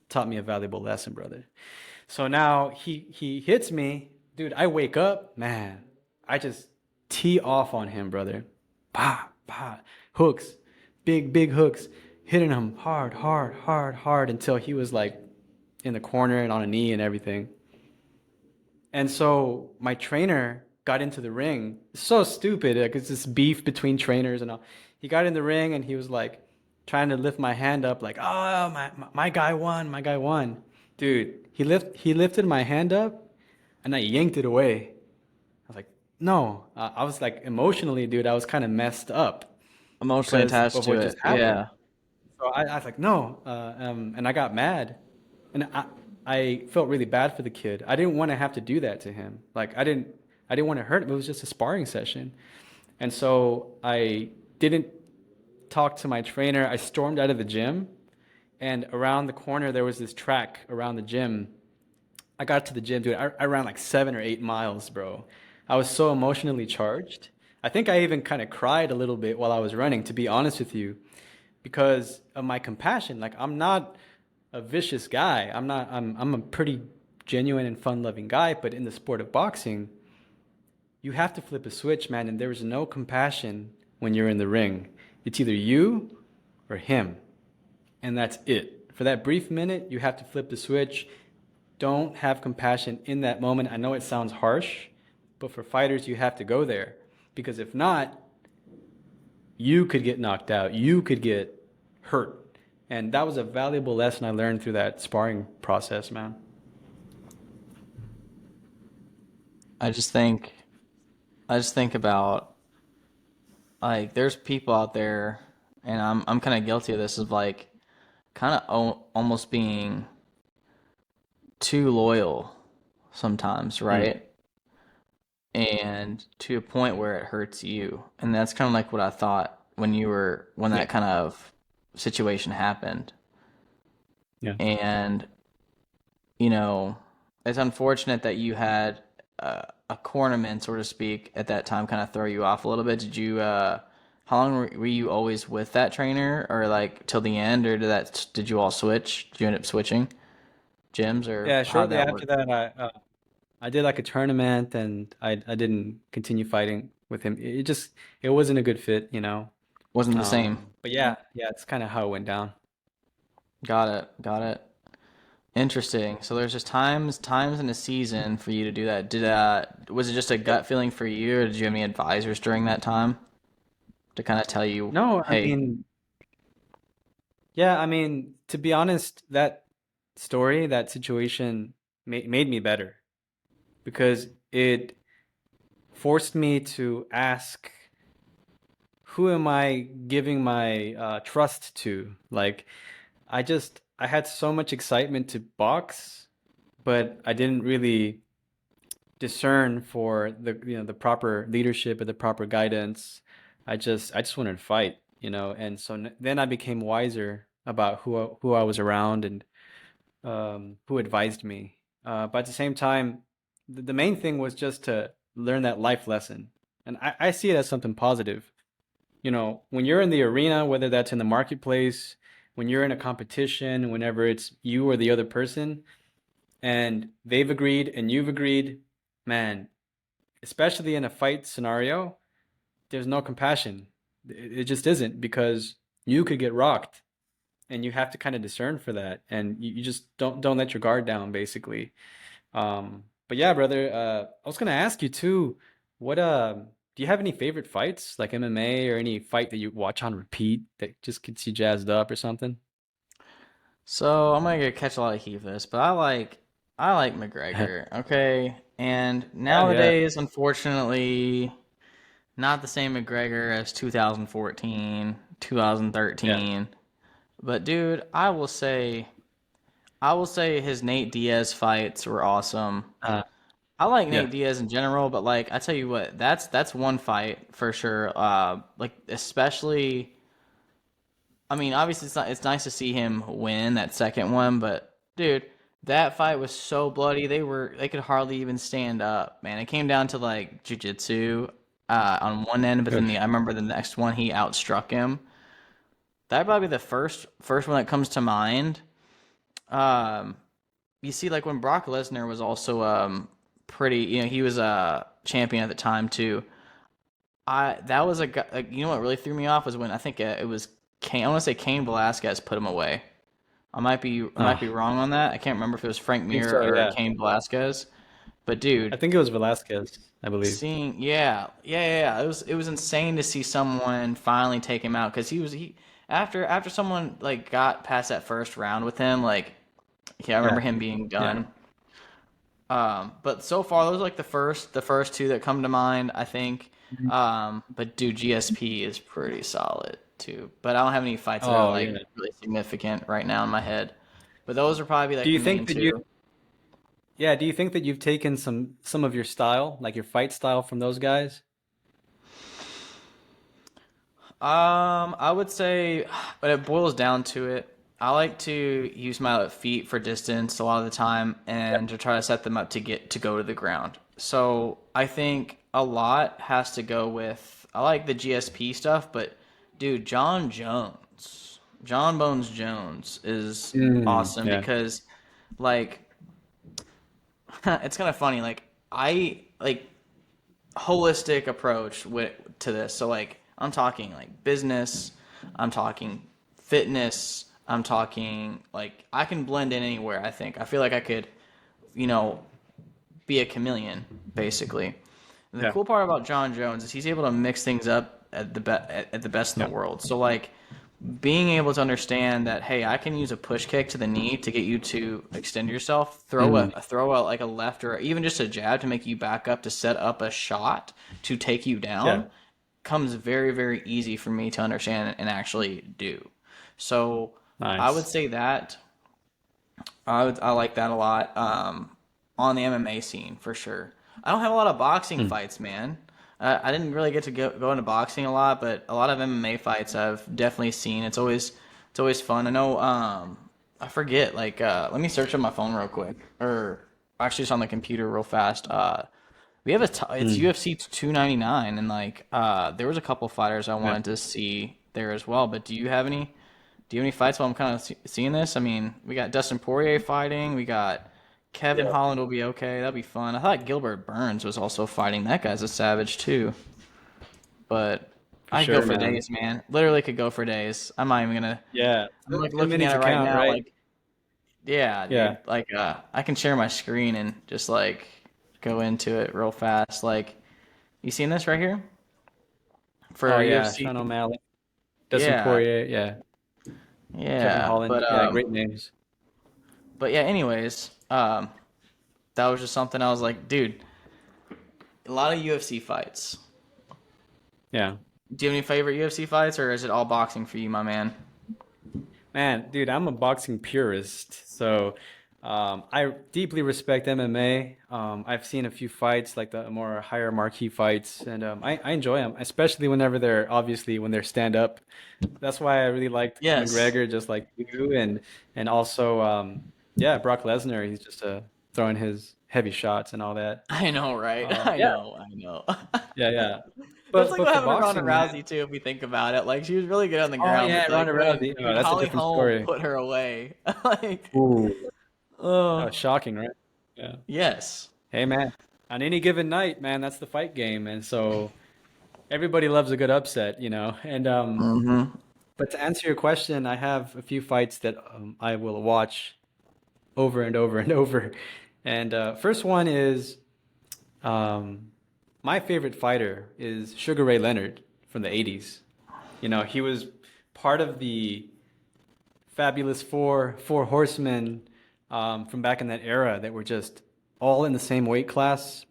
S2: Taught me a valuable lesson, brother. So now he hits me, dude. I wake up, man. I just tee off on him, brother. Pa pa hooks, big hooks, hitting him hard, hard, hard, hard until he was like in the corner and on a knee and everything. And so my trainer got into the ring. So stupid. Like it's this beef between trainers and all. He got in the ring and he was like trying to lift my hand up, like, oh my guy won, my guy won. Dude, he lifted my hand up and I yanked it away. I was like, no. I was like emotionally, dude, I was kind of messed up
S1: Emotionally
S2: because
S1: attached
S2: of
S1: to
S2: what just
S1: it.
S2: happened.
S1: Yeah.
S2: So I was like, no, and I got mad, and I felt really bad for the kid. I didn't want to have to do that to him. Like I I didn't want to hurt him. It was just a sparring session. And so I didn't talk to my trainer. I stormed out of the gym, and around the corner there was this track around the gym. I got to the gym, dude. I ran like 7 or 8 miles, bro. I was so emotionally charged. I think I even kind of cried a little bit while I was running, to be honest with you, because of my compassion. Like, I'm not a vicious guy. I'm a pretty genuine and fun-loving guy, but in the sport of boxing, you have to flip a switch, man, and there is no compassion when you're in the ring. It's either you or him, and that's it. For that brief minute, you have to flip the switch. Don't have compassion in that moment. I know it sounds harsh, but for fighters, you have to go there, because if not, you could get knocked out. You could get hurt. And that was a valuable lesson I learned through that sparring process, man.
S1: I just think I just think about like there's people out there, and I'm kind of guilty of this, of like kind of almost being too loyal sometimes,
S2: Mm.
S1: right? And to a point where it hurts you. And that's kind of like what I thought when
S2: Yeah.
S1: that kind of situation happened.
S2: Yeah.
S1: And, you know, it's unfortunate that you had a cornerman, so to speak, at that time kind of throw you off a little bit. How long were you always with that trainer, or like till the end, or did you all switch? Did you end up switching gyms, or
S2: Yeah,
S1: how did
S2: shortly
S1: that
S2: after
S1: work?
S2: that, I did like a tournament, and I didn't continue fighting with him. It just it wasn't a good fit, you know.
S1: Wasn't the same.
S2: But yeah, yeah, it's kind of how it went down.
S1: Got it. Got it. Interesting. So there's just times in a season for you to do that. Was it just a
S2: Yep.
S1: gut feeling for you, or did you have any advisors during that time to kind of tell you,
S2: No, I
S1: hey,
S2: mean, yeah, I mean, to be honest, that story, that situation made me better, because it forced me to ask, who am I giving my trust to? Like, I had so much excitement to box, but I didn't really discern for the proper leadership or the proper guidance. I just wanted to fight, and so then I became wiser about who I was around, and who advised me. But at the same time, the main thing was just to learn that life lesson, and I see it as something positive. When you're in the arena, whether that's in the marketplace, when you're in a competition, whenever it's you or the other person, and they've agreed and you've agreed, man, especially in a fight scenario, there's no compassion. It just isn't, because you could get rocked, and you have to kind of discern for that, and you just don't let your guard down, basically. But yeah, brother, I was gonna ask you too, what do you have any favorite fights, like MMA, or any fight that you watch on repeat that just gets you jazzed up or something?
S1: so I'm gonna get catch a lot of heat for this, but I like McGregor, okay? And
S2: Yeah, yeah,
S1: nowadays, unfortunately, not the same McGregor as 2014,
S2: yeah.
S1: 2013. But dude, I will say his Nate Diaz fights were awesome.
S2: Uh,
S1: I like
S2: yeah,
S1: Nate Diaz in general, but like I tell you what, that's one fight for sure. Like especially, I mean, obviously it's nice to see him win that second one, but dude, that fight was so bloody. They could hardly even stand up, man. It came down to like jujitsu on one end, but then
S2: Oof.
S1: I remember the next one he outstruck him. That'd probably be the first one that comes to mind. Um, you see, like when Brock Lesnar was also pretty, he was a champion at the time too. I that was a guy. Like, you know what really threw me off was when I think it was Kane. I want to say Kane Velasquez put him away. I might
S2: Oh,
S1: be wrong on that. I can't remember if it was Frank
S2: I think
S1: Mir
S2: so,
S1: or
S2: yeah.
S1: Kane Velasquez. But dude,
S2: I think it was Velasquez, I believe.
S1: yeah. It was insane to see someone finally take him out, because he after someone like got past that first round with him, like yeah, I remember
S2: Yeah,
S1: him being
S2: yeah.
S1: done. But so far, those are like the first two that come to mind, I think.
S2: Mhm.
S1: But dude, GSP is pretty solid too. But I don't have any fights that are
S2: Oh,
S1: like
S2: yeah.
S1: really significant right now in my head. But those are probably
S2: Do
S1: like the
S2: you
S1: main
S2: think that you
S1: two.
S2: Yeah, do you think that you've taken some of your style, like your fight style from those guys?
S1: I would say, but it boils down to it. I like to use my feet for distance a lot of the time
S2: Yeah.
S1: and to try to set them up to get to go to the ground. So I think a lot has to go with, I like the GSP stuff, but dude, John Bones Jones is awesome
S2: Yeah.
S1: because like it's kind of funny. Like I like holistic approach to this. So like I'm talking like business, I'm talking fitness, I'm talking like I can blend in anywhere. I feel like I could, you know, be a chameleon basically. And the
S2: Yeah.
S1: cool part about John Jones is he's able to mix things up at the best in
S2: Yeah.
S1: the world. So like being able to understand that hey, I can use a push kick to the knee to get you to extend yourself,
S2: Mm.
S1: throw out like a left or even just a jab to make you back up to set up a shot to take you
S2: Yeah.
S1: down comes very easy for me to understand and actually do. So I would
S2: Nice.
S1: say that I like that a lot. On the MMA scene for sure. I don't have a lot of boxing
S2: Mm.
S1: fights, man. I didn't really get to go into boxing a lot, but a lot of MMA fights I've definitely seen. It's always fun. I know. I forget. Like, let me search on my phone real quick, or actually, it's on the computer real fast. We have it's
S2: Mm.
S1: UFC 299, and like, there was a couple fighters I
S2: Yeah.
S1: wanted to see there as well. But do you have any? Do you have any fights while I'm kind of seeing this? I mean, we got Dustin Poirier fighting. We got Kevin
S2: Yeah.
S1: Holland will be okay. That'll be fun. I thought Gilbert Burns was also fighting. That guy's a savage too. But
S2: For
S1: I could go
S2: sure,
S1: for
S2: man.
S1: days, man. Literally could go for days. I'm not even gonna.
S2: Yeah.
S1: I'm like
S2: 10
S1: looking at
S2: minutes
S1: it right
S2: account,
S1: now.
S2: right?
S1: Like, yeah,
S2: Yeah.
S1: dude. Like, I can share my screen and just like go into it real fast. Like, you seen this right here
S2: Oh
S1: for
S2: yeah,
S1: UFC?
S2: Sean O'Malley, Dustin
S1: Yeah,
S2: Poirier, yeah, Kevin
S1: yeah.
S2: Holland, yeah, great names.
S1: But yeah. Anyways, that was just something I was like, dude, a lot of UFC fights.
S2: Yeah.
S1: Do you have any favorite UFC fights, or is it all boxing for you, my man?
S2: Man, dude, I'm a boxing purist, so I deeply respect MMA. I've seen a few fights, like the more higher marquee fights, and I enjoy them, especially whenever they're obviously when they're stand up. That's why I really liked
S1: Yes,
S2: McGregor, just like you, and also yeah, Brock Lesnar. He's just throwing his heavy shots and all that.
S1: I know, right? I
S2: Yeah,
S1: know, I know.
S2: yeah, yeah.
S1: That's
S2: But
S1: like what
S2: for
S1: happened to Ronda
S2: boxing, man.
S1: Rousey too, if we think about it. Like she was really good on the
S2: Oh
S1: ground,
S2: yeah,
S1: but like
S2: Ronda Rousey. Oh,
S1: dude,
S2: that's a
S1: Holly
S2: different
S1: Holm
S2: story.
S1: put her away. Like,
S2: Ooh, that
S1: oh,
S2: was shocking, right? Yeah.
S1: yes.
S2: Hey man, on any given night, man, that's the fight game, and so everybody loves a good upset, you know. And
S1: Hmm.
S2: but to answer your question, I have a few fights that I will watch over and over and over. And first one is um, my favorite fighter is Sugar Ray Leonard from the 80s. You know, he was part of the Fabulous Four Horsemen from back in that era that were just all in the same weight class,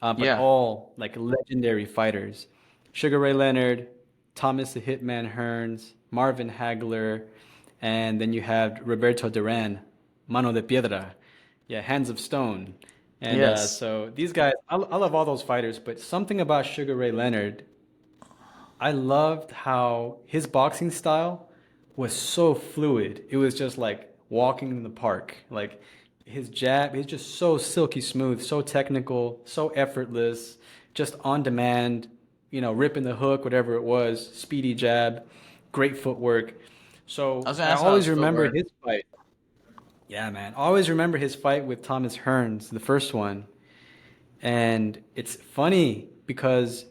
S2: but
S1: Yeah.
S2: all like legendary fighters. Sugar Ray Leonard, Thomas the Hitman Hearns, Marvin Hagler, and then you had Roberto Duran, Mano de Piedra, yeah, Hands of Stone. And
S1: Yes.
S2: so these guys, I love all those fighters, but something about Sugar Ray Leonard, I loved how his boxing style was so fluid. It was just like walking in the park. Like his jab, he's just so silky smooth, so technical, so effortless, just on demand, you know, ripping the hook, whatever it was, speedy jab, great footwork.
S1: I
S2: So
S1: was gonna
S2: I
S1: ask about his
S2: always remember
S1: footwork.
S2: his fight. Yeah, man. I always remember his fight with Thomas Hearns, the first one. And it's funny because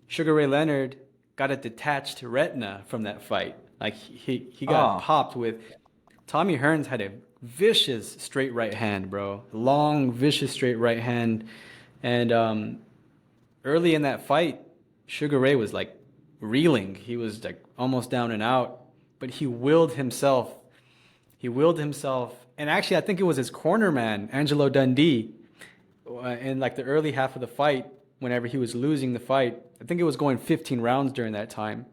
S2: Sugar Ray Leonard got a detached retina from that fight. Like he got
S1: Oh,
S2: popped with Tommy Hearns had a vicious straight right hand, bro. Long, vicious straight right hand. And early in that fight, Sugar Ray was like reeling. He was like almost down and out, but he willed himself. He willed himself. And actually, I think it was his cornerman, Angelo Dundee, in like the early half of the fight, whenever he was losing the fight. I think it was going 15 rounds during that time.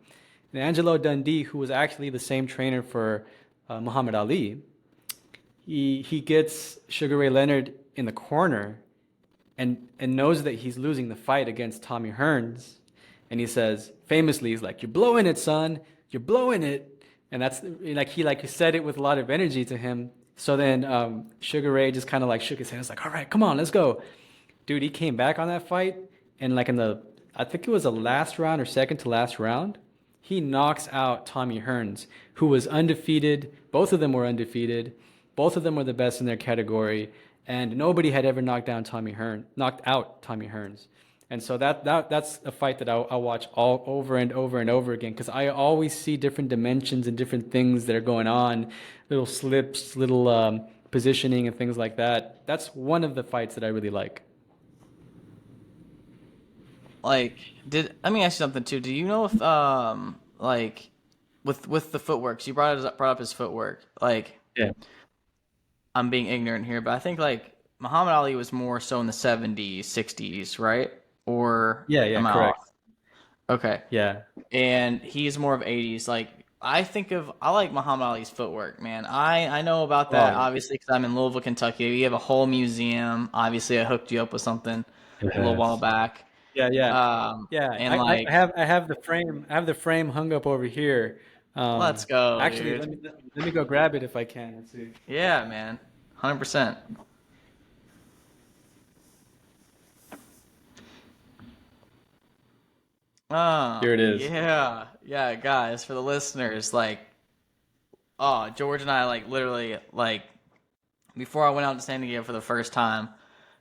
S2: And Angelo Dundee, who was actually the same trainer for Muhammad Ali, he gets Sugar Ray Leonard in the corner and knows that he's losing the fight against Tommy Hearns, and he says famously, he's like, "You're blowing it, son. You're blowing it," and that's like he said it with a lot of energy to him. So then Sugar Ray just kind of like shook his head. It's like, "All right, come on, let's go." Dude, he came back on that fight, and like in the, I think it was the last round or second to last round, he knocks out Tommy Hearns, who was undefeated. Both of them were undefeated. Both of them were the best in their category, and nobody had ever knocked out Tommy Hearns. And so that's a fight that I'll watch all over and over and over again because I always see different dimensions and different things that are going on, little slips, little positioning and things like that. That's one of the fights that I really like.
S1: Like, let me ask you something too. Do you know if like with the footwork? 'Cause you brought up his footwork. Like,
S2: Yeah.
S1: I'm being ignorant here, but I think like Muhammad Ali was more so in the 70s, 60s, right? Or
S2: Yeah, yeah,
S1: am I
S2: correct.
S1: off? Okay.
S2: Yeah.
S1: And he's more of 80s. Like I like Muhammad Ali's footwork, man. I know about
S2: Oh,
S1: that obviously because I'm in Louisville, Kentucky. We have a whole museum. Obviously, I hooked you up with something a little while
S2: yes.
S1: back.
S2: Yeah, yeah. Yeah,
S1: And like,
S2: I have the frame. I have the frame hung up over here.
S1: let's go,
S2: Actually,
S1: dude.
S2: let me go grab it if I can. Let's see.
S1: Yeah, man. 100%.
S2: Here it is.
S1: Yeah. Yeah, guys, for the listeners, like, oh, George and I, like, literally, like, before I went out to San Diego for the first time,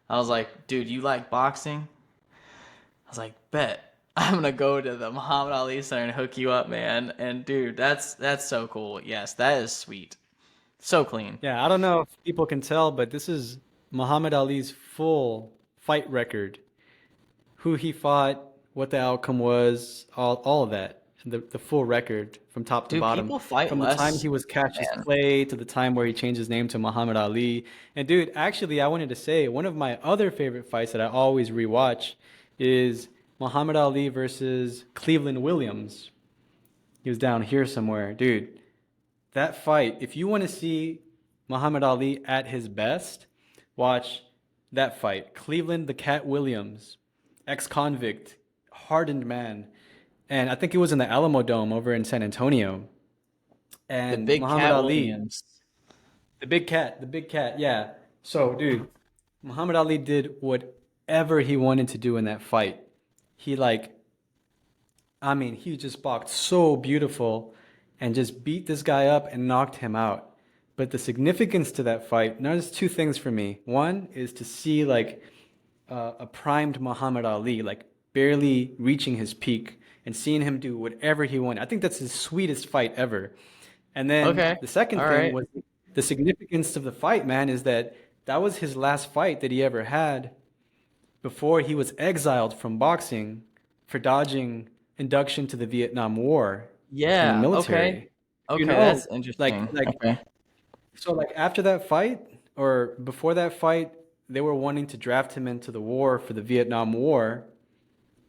S1: I was like, dude, you like boxing? I was like, bet. I'm gonna go to the Muhammad Ali Center and hook you up, man. And dude, that's so cool. Yes, that is sweet. So clean.
S2: Yeah, I don't know if people can tell, but this is Muhammad Ali's full fight record. Who he fought, what the outcome was, all of that. The full record from top to
S1: Dude,
S2: bottom.
S1: people fight
S2: From the time
S1: less,
S2: he was Cassius
S1: man.
S2: Clay to the time where he changed his name to Muhammad Ali. And dude, actually, I wanted to say one of my other favorite fights that I always rewatch is Muhammad Ali versus Cleveland Williams. He was down here somewhere. Dude, that fight, if you want to see Muhammad Ali at his best, watch that fight. Cleveland the Cat Williams, ex-convict, hardened man. And I think it was in the Alamo Dome over in San Antonio.
S1: The
S2: And
S1: big
S2: Muhammad
S1: Cat
S2: Ali,
S1: Williams.
S2: the big cat, yeah. So, dude, Muhammad Ali did whatever he wanted to do in that fight. He like, I mean, he just boxed so beautiful and just beat this guy up and knocked him out. But the significance to that fight, now there's two things for me. One is to see like a primed Muhammad Ali, like barely reaching his peak and seeing him do whatever he wanted. I think that's his sweetest fight ever. And then
S1: Okay.
S2: the second
S1: All
S2: thing
S1: right.
S2: was the significance of the fight, man, is that that was his last fight that he ever had before he was exiled from boxing for dodging induction to the Vietnam War from the
S1: Yeah. Okay.
S2: military. You
S1: Okay.
S2: know,
S1: That's interesting. Okay.
S2: so like after that fight or before that fight, they were wanting to draft him into the war for the Vietnam War.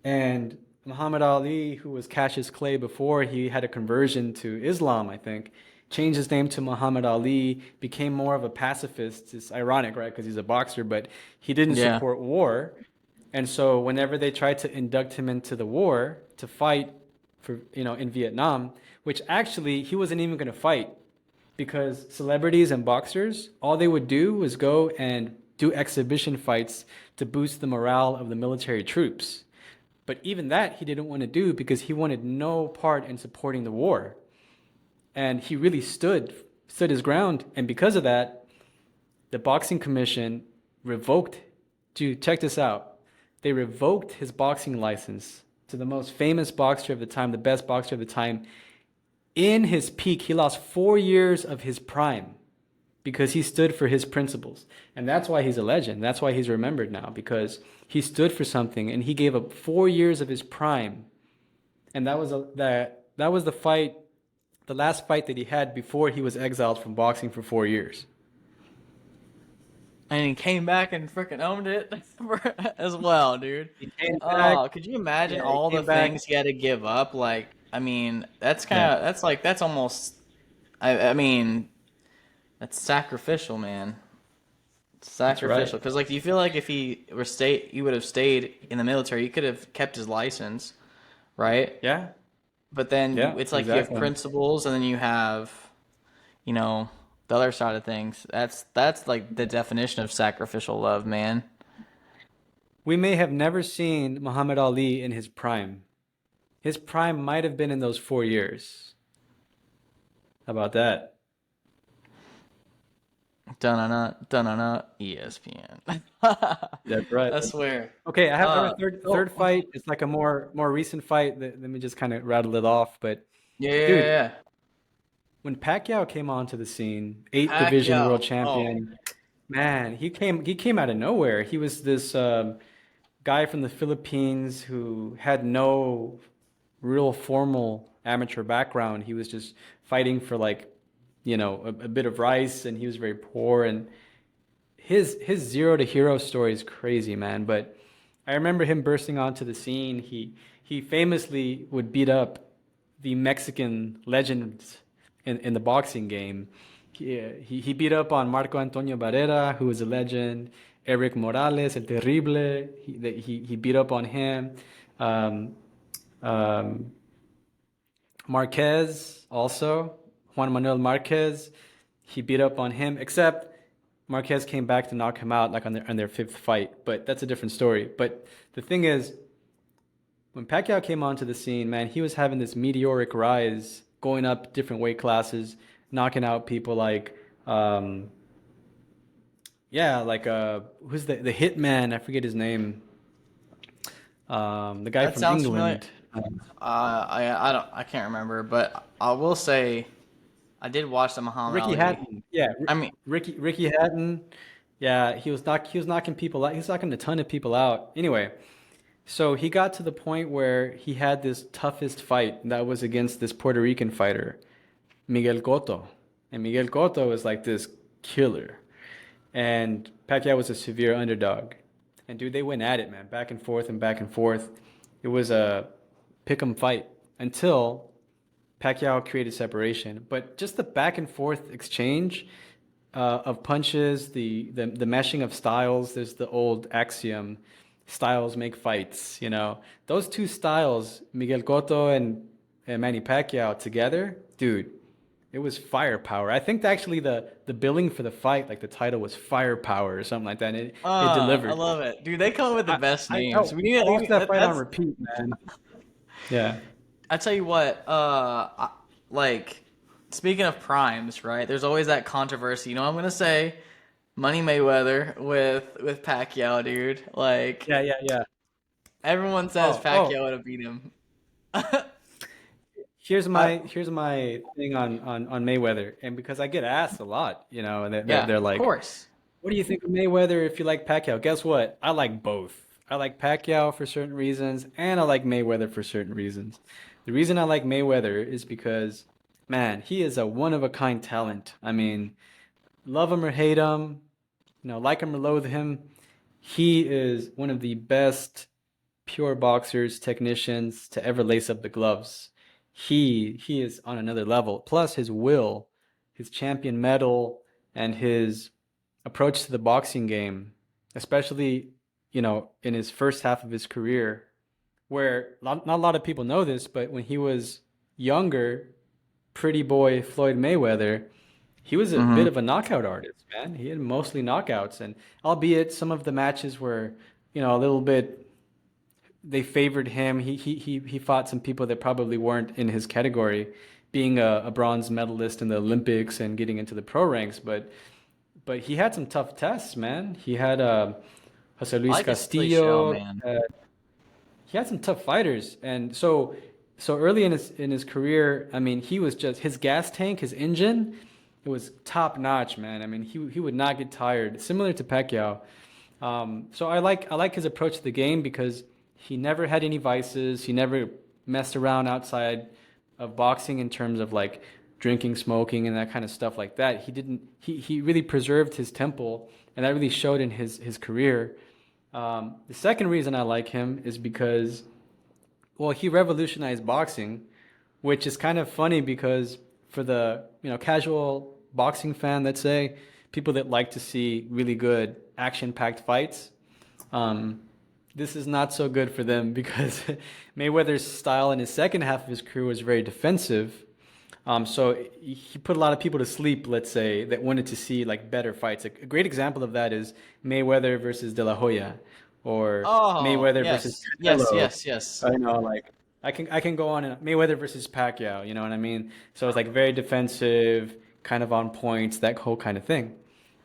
S2: And Muhammad Ali, who was Cassius Clay before he had a conversion to Islam, I think, changed his name to Muhammad Ali, became more of a pacifist. It's ironic, right? Because he's a boxer, but he didn't
S1: Yeah.
S2: support war. And so whenever they tried to induct him into the war to fight for, in Vietnam, which actually he wasn't even going to fight because celebrities and boxers, all they would do was go and do exhibition fights to boost the morale of the military troops. But even that he didn't want to do because he wanted no part in supporting the war. And he really stood his ground. And because of that, the boxing commission revoked, dude, check this out. They revoked his boxing license to the most famous boxer of the time, the best boxer of the time. In his peak, he lost 4 years of his prime because he stood for his principles. And that's why he's a legend. That's why he's remembered now, because he stood for something and he gave up 4 years of his prime. And that was the fight, the last fight that he had before he was exiled from boxing for 4 years.
S1: And he came back and freaking owned it as well, dude.
S2: He came back.
S1: Oh, could you imagine
S2: Yeah, he
S1: all the
S2: came back.
S1: things he had to give up? Like, I mean,
S2: Yeah.
S1: that's almost, I mean, that's sacrificial, man.
S2: That's right.
S1: Sacrificial, because like, do you feel like if he would have stayed in the military, he could have kept his license, right?
S2: Yeah,
S1: But then
S2: yeah,
S1: it's like you have
S2: exactly.
S1: principles, and then you have, you know, the other side of things. That's like the definition of sacrificial love, man.
S2: We may have never seen Muhammad Ali in his prime. His prime might have been in those 4 years. How about that?
S1: Dun dun ESPN.
S2: That's right.
S1: I swear.
S2: Okay, I have a third
S1: Oh,
S2: fight. It's like a more recent fight. Let me just kind of rattle it off. But
S1: yeah, yeah, yeah,
S2: dude,
S1: yeah.
S2: when Pacquiao came onto the scene, eight division world
S1: Pacquiao. Oh,
S2: champion, man, he came out of nowhere. He was this guy from the Philippines who had no real formal amateur background. He was just fighting for like, a bit of rice, and he was very poor. And his zero to hero story is crazy, man. But I remember him bursting onto the scene. He famously would beat up the Mexican legends in the boxing game. He beat up on Marco Antonio Barrera, who was a legend. Eric Morales, El Terrible. He beat up on him. Um, um, Marquez also, Juan Manuel Marquez, he beat up on him, except Marquez came back to knock him out like on their fifth fight. But that's a different story. But the thing is, when Pacquiao came onto the scene, man, he was having this meteoric rise, going up different weight classes, knocking out people like, yeah, like who's the hitman? I forget his name. The guy
S1: that
S2: from
S1: sounds familiar.
S2: England.
S1: I can't remember, but I will say I did watch the Muhammad
S2: Ricky
S1: Ali.
S2: Hatton. Yeah,
S1: I mean,
S2: Ricky Hatton. Yeah, he was knocking people out. He was knocking a ton of people out. Anyway, so he got to the point where he had this toughest fight that was against this Puerto Rican fighter, Miguel Cotto. And Miguel Cotto was like this killer. And Pacquiao was a severe underdog. And dude, they went at it, man, back and forth and back and forth. It was a pick 'em fight until Pacquiao created separation. But just the back and forth exchange of punches, the meshing of styles. There's the old axiom, styles make fights. Those two styles, Miguel Cotto and Manny Pacquiao together, dude. It was firepower. I think that actually the billing for the fight, like the title was Firepower or something like that. And it
S1: I
S2: delivered.
S1: love it, dude. They come up with the
S2: I
S1: best
S2: I,
S1: names.
S2: I watched that fight on repeat, man. Yeah.
S1: I tell you what. Like, speaking of primes, right? There's always that controversy. You know what I'm gonna say? Money Mayweather with Pacquiao, dude. Like,
S2: Yeah, yeah, yeah.
S1: everyone says
S2: Oh,
S1: Pacquiao would have beat him.
S2: here's
S1: I,
S2: my here's my thing on Mayweather, and because I get asked a lot, and they're,
S1: yeah,
S2: they're
S1: of
S2: like,
S1: course.
S2: "What do you think of Mayweather if you like Pacquiao?" Guess what? I like both. I like Pacquiao for certain reasons, and I like Mayweather for certain reasons. The reason I like Mayweather is because, man, he is a one of a kind talent. I mean, love him or hate him, like him or loathe him, he is one of the best pure boxers, technicians to ever lace up the gloves. He is on another level. Plus his will, his champion medal, and his approach to the boxing game, especially, in his first half of his career, where not a lot of people know this, but when he was younger, pretty boy Floyd Mayweather, he was a bit
S1: Mm-hmm.
S2: of a knockout artist, man. He had mostly knockouts, and albeit some of the matches were, a little bit they favored him. He fought some people that probably weren't in his category, being a bronze medalist in the Olympics and getting into the pro ranks. But he had some tough tests, man. He had Jose
S1: I
S2: Luis
S1: like his silly show,
S2: Castillo.
S1: man.
S2: He had some tough fighters, and so early in his career, I mean, he was just his gas tank, his engine, it was top notch, man. I mean, he would not get tired, similar to Pacquiao. So I like his approach to the game because he never had any vices. He never messed around outside of boxing in terms of like drinking, smoking, and that kind of stuff like that. He didn't. He really preserved his temple, and that really showed in his career. The second reason I like him is because, well, he revolutionized boxing, which is kind of funny because for the casual boxing fan, let's say, people that like to see really good action-packed fights. Um, this is not so good for them because Mayweather's style in his second half of his career was very defensive. So he put a lot of people to sleep, let's say, that wanted to see like better fights. A great example of that is Mayweather versus De La Hoya, or
S1: Oh,
S2: Mayweather versus
S1: yes. Yes,
S2: Canelo.
S1: yes, yes.
S2: You know, like I can go on and Mayweather versus Pacquiao. You know what I mean? So it's like very defensive, kind of on points, that whole kind of thing.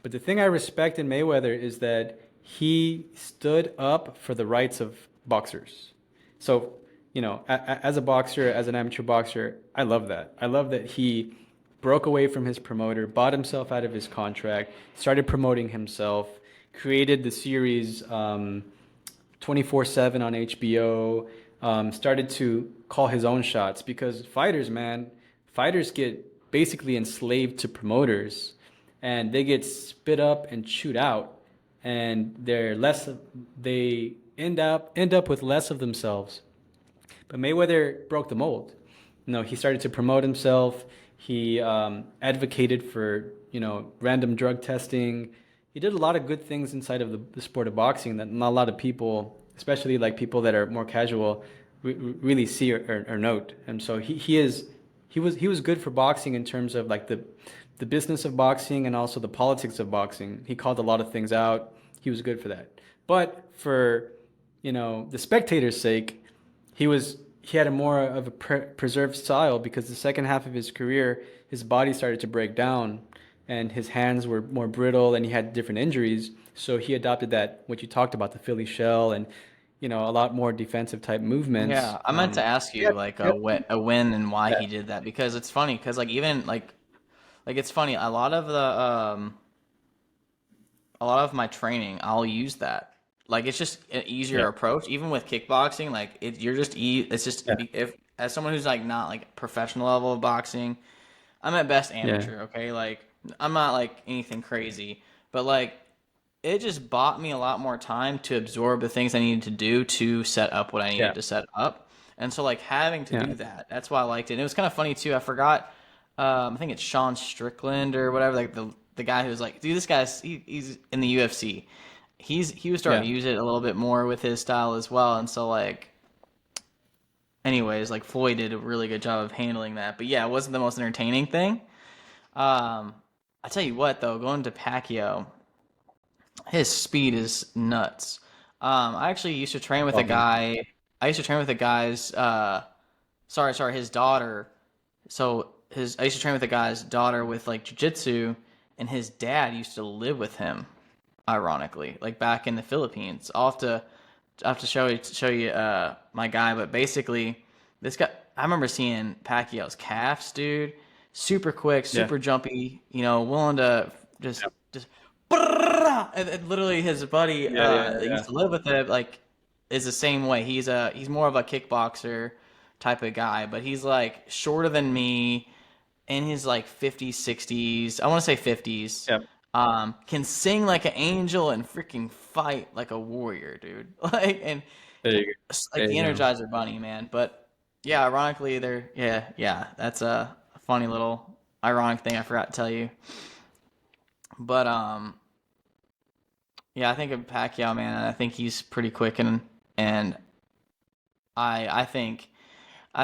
S2: But the thing I respect in Mayweather is that he stood up for the rights of boxers. So, you know, as a boxer, as an amateur boxer, I love that. I love that he broke away from his promoter, bought himself out of his contract, started promoting himself, created the series 24/7 on HBO, started to call his own shots because fighters, man, fighters get basically enslaved to promoters and they get spit up and chewed out and they end up with less of themselves. But Mayweather broke the mold. You know, he started to promote himself. He advocated for, you know, random drug testing. He did a lot of good things inside of the sport of boxing that not a lot of people, especially like people that are more casual, really see or note. And so he was good for boxing in terms of like the business of boxing and also the politics of boxing. He called a lot of things out. He was good for that. But for, you know, the spectator's sake, he had a more of a preserved style because the second half of his career, his body started to break down and his hands were more brittle and he had different injuries. So he adopted that, what you talked about, the Philly shell and, you know, a lot more defensive type movements.
S1: Yeah, I meant to ask
S2: Yeah,
S1: you like
S2: yeah,
S1: a when and why
S2: yeah,
S1: he did that because it's funny because like even like it's funny a lot of the a lot of my training I'll use that. Like it's just an
S2: yeah,
S1: easier approach even with kickboxing like you're just it's just
S2: yeah,
S1: if as someone who's like not like professional level of boxing, I'm at best
S2: yeah,
S1: amateur, okay? Like I'm not like anything crazy, but like it just bought me a lot more time to absorb the things I needed to do to set up what I
S2: yeah,
S1: needed to set up. And so like having to
S2: yeah,
S1: do that, that's why I liked it. And it was kind of funny too. I forgot I think it's Sean Strickland or whatever, like the guy who's like, dude, this guy's he's in the UFC. He was starting
S2: yeah,
S1: to use it a little bit more with his style as well. And so like anyways, like Floyd did a really good job of handling that. But yeah, it wasn't the most entertaining thing. I tell you what though, going to Pacquiao, his speed is nuts. I actually used to train with a
S2: oh man,
S1: guy. I used to train with a guy's. Sorry, his daughter. So I used to train with a guy's daughter with like jujitsu, and his dad used to live with him. Ironically, like back in the Philippines. I have to show you my guy, but basically, this guy. I remember seeing Pacquiao's calves, dude. Super quick,
S2: yeah,
S1: super jumpy. You know, willing to just and literally his buddy
S2: yeah, yeah,
S1: that
S2: yeah,
S1: used to live with him like is the same way. He's more of a kickboxer type of guy, but he's like shorter than me in his like 50s, 60s. I want to say 50s.
S2: yeah.
S1: Can sing like an angel and freaking fight like a warrior, dude. Like and
S2: There you go.
S1: it's like
S2: There
S1: the
S2: you go.
S1: Energizer Bunny, man. But yeah, ironically, they're yeah. That's a funny little ironic thing I forgot to tell you. But yeah, I think of Pacquiao, man. And I think he's pretty quick, and I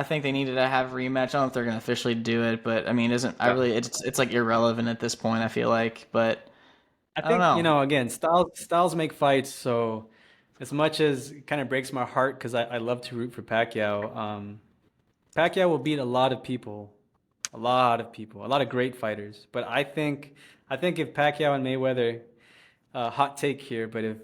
S1: think they needed to have a rematch. I don't know if they're gonna officially do it, but I mean, isn't I
S2: Yeah.
S1: really it's like irrelevant at this point. I feel like, but
S2: I
S1: I don't
S2: think, you
S1: know.
S2: know, again, styles make fights. So as much as it kind of breaks my heart because I love to root for Pacquiao, Pacquiao will beat a lot of people, a lot of people, a lot of great fighters. But I think if Pacquiao and Mayweather, hot take here, but if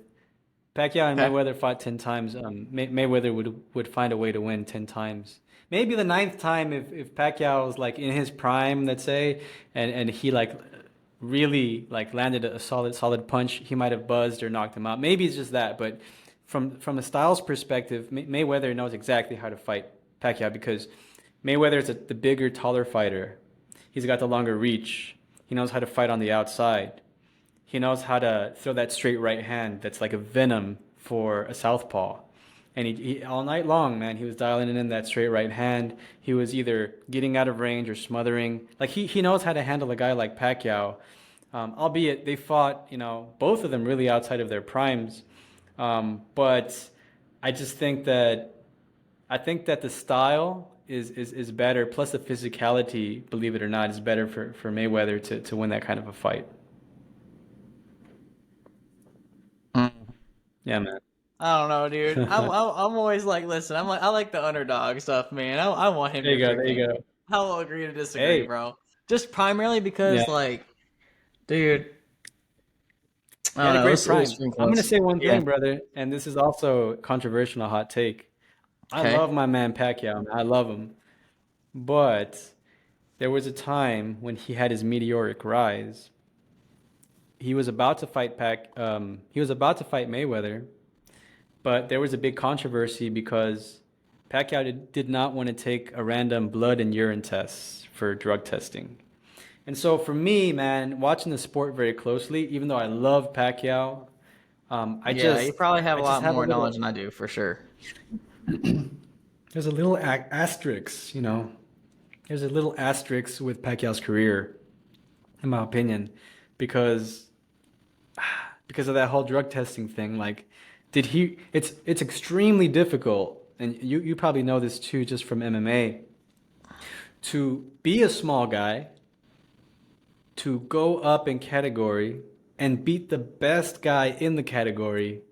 S2: Pacquiao and
S1: Okay.
S2: Mayweather fought 10 times, Mayweather would find a way to win 10 times. Maybe the ninth time if Pacquiao was like in his prime, let's say, and he like really like landed a solid punch, he might have buzzed or knocked him out. Maybe it's just that, but from a styles perspective, Mayweather knows exactly how to fight Pacquiao because Mayweather is the bigger, taller fighter. He's got the longer reach. He knows how to fight on the outside. He knows how to throw that straight right hand that's like a venom for a southpaw. And he all night long, man, he was dialing in that straight right hand. He was either getting out of range or smothering. Like he knows how to handle a guy like Pacquiao. Albeit they fought, both of them really outside of their primes. But I just think that the style is better, plus the physicality, believe it or not, is better for Mayweather to win that kind of a fight.
S1: Mm.
S2: Yeah, man.
S1: I don't know, dude. I'm always like, listen, I like the underdog stuff, man. I want him
S2: There
S1: to
S2: you go. There
S1: freaking.
S2: you go.
S1: I will agree to disagree,
S2: Hey,
S1: bro. Just primarily
S2: yeah,
S1: because, like, dude, I
S2: he
S1: don't
S2: had a
S1: know.
S2: great
S1: It was
S2: prime.
S1: freaking
S2: I'm gonna
S1: close.
S2: say one
S1: Yeah.
S2: thing, brother, and this is also controversial, a hot take. I
S1: Okay.
S2: love my man Pacquiao, man. I love him, but there was a time when he had his meteoric rise. He was about to fight Mayweather, but there was a big controversy because Pacquiao did not want to take a random blood and urine test for drug testing. And so for me, man, watching the sport very closely, even though I love Pacquiao, um, I
S1: Yeah, you
S2: just
S1: probably have
S2: I
S1: a
S2: just
S1: lot
S2: have a
S1: more knowledge
S2: little
S1: than I do, for sure.
S2: there's a little asterisk, There's a little asterisk with Pacquiao's career, in my opinion, because of that whole drug testing thing. Like, did he? It's extremely difficult, and you probably know this too, just from MMA, to be a small guy, to go up in category and beat the best guy in the category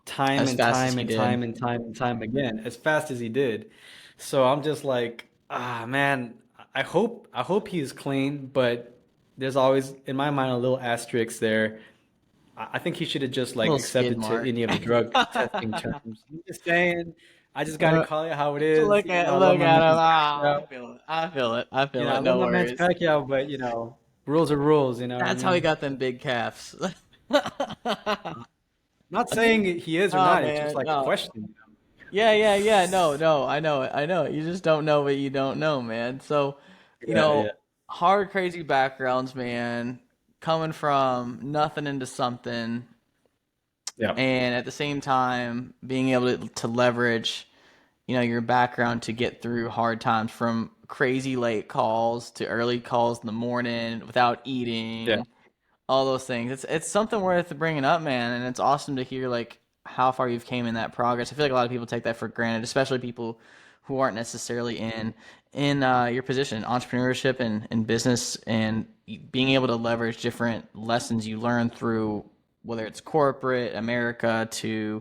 S2: time
S1: As
S2: and
S1: fast as
S2: time
S1: he
S2: and
S1: did.
S2: time and time and time again, as fast as he did. So I'm just like, man, I hope he's clean, but there's always in my mind a little asterisk there. I think he should have just like
S1: Little skid
S2: accepted to
S1: mark.
S2: any of the drug testing terms. I'm just saying, I just gotta
S1: Uh,
S2: call it how it is. I love
S1: look
S2: my
S1: at him.
S2: man's
S1: Ah,
S2: Pacquiao.
S1: I feel it. I feel it. I feel
S2: I
S1: it.
S2: love
S1: No
S2: my man's
S1: worries.
S2: Pacquiao, but rules are rules. You know what I
S1: That's how he
S2: mean?
S1: got them big calves.
S2: Not saying he is or
S1: Oh
S2: not. It's just
S1: man,
S2: like a
S1: no.
S2: question.
S1: Yeah, yeah, yeah. No, no. I know it. I know it. You just don't know what you don't know, man. So,
S2: Yeah, yeah,
S1: hard, crazy backgrounds, man. Coming from nothing into something,
S2: yeah,
S1: and at the same time being able to leverage, your background to get through hard times from crazy late calls to early calls in the morning without
S2: yeah.
S1: eating, all those things. It's something worth bringing up, man, and it's awesome to hear like how far you've came in that progress. I feel like a lot of people take that for granted, especially people who aren't necessarily in your position, entrepreneurship and business, and being able to leverage different lessons you learn through whether it's corporate America to,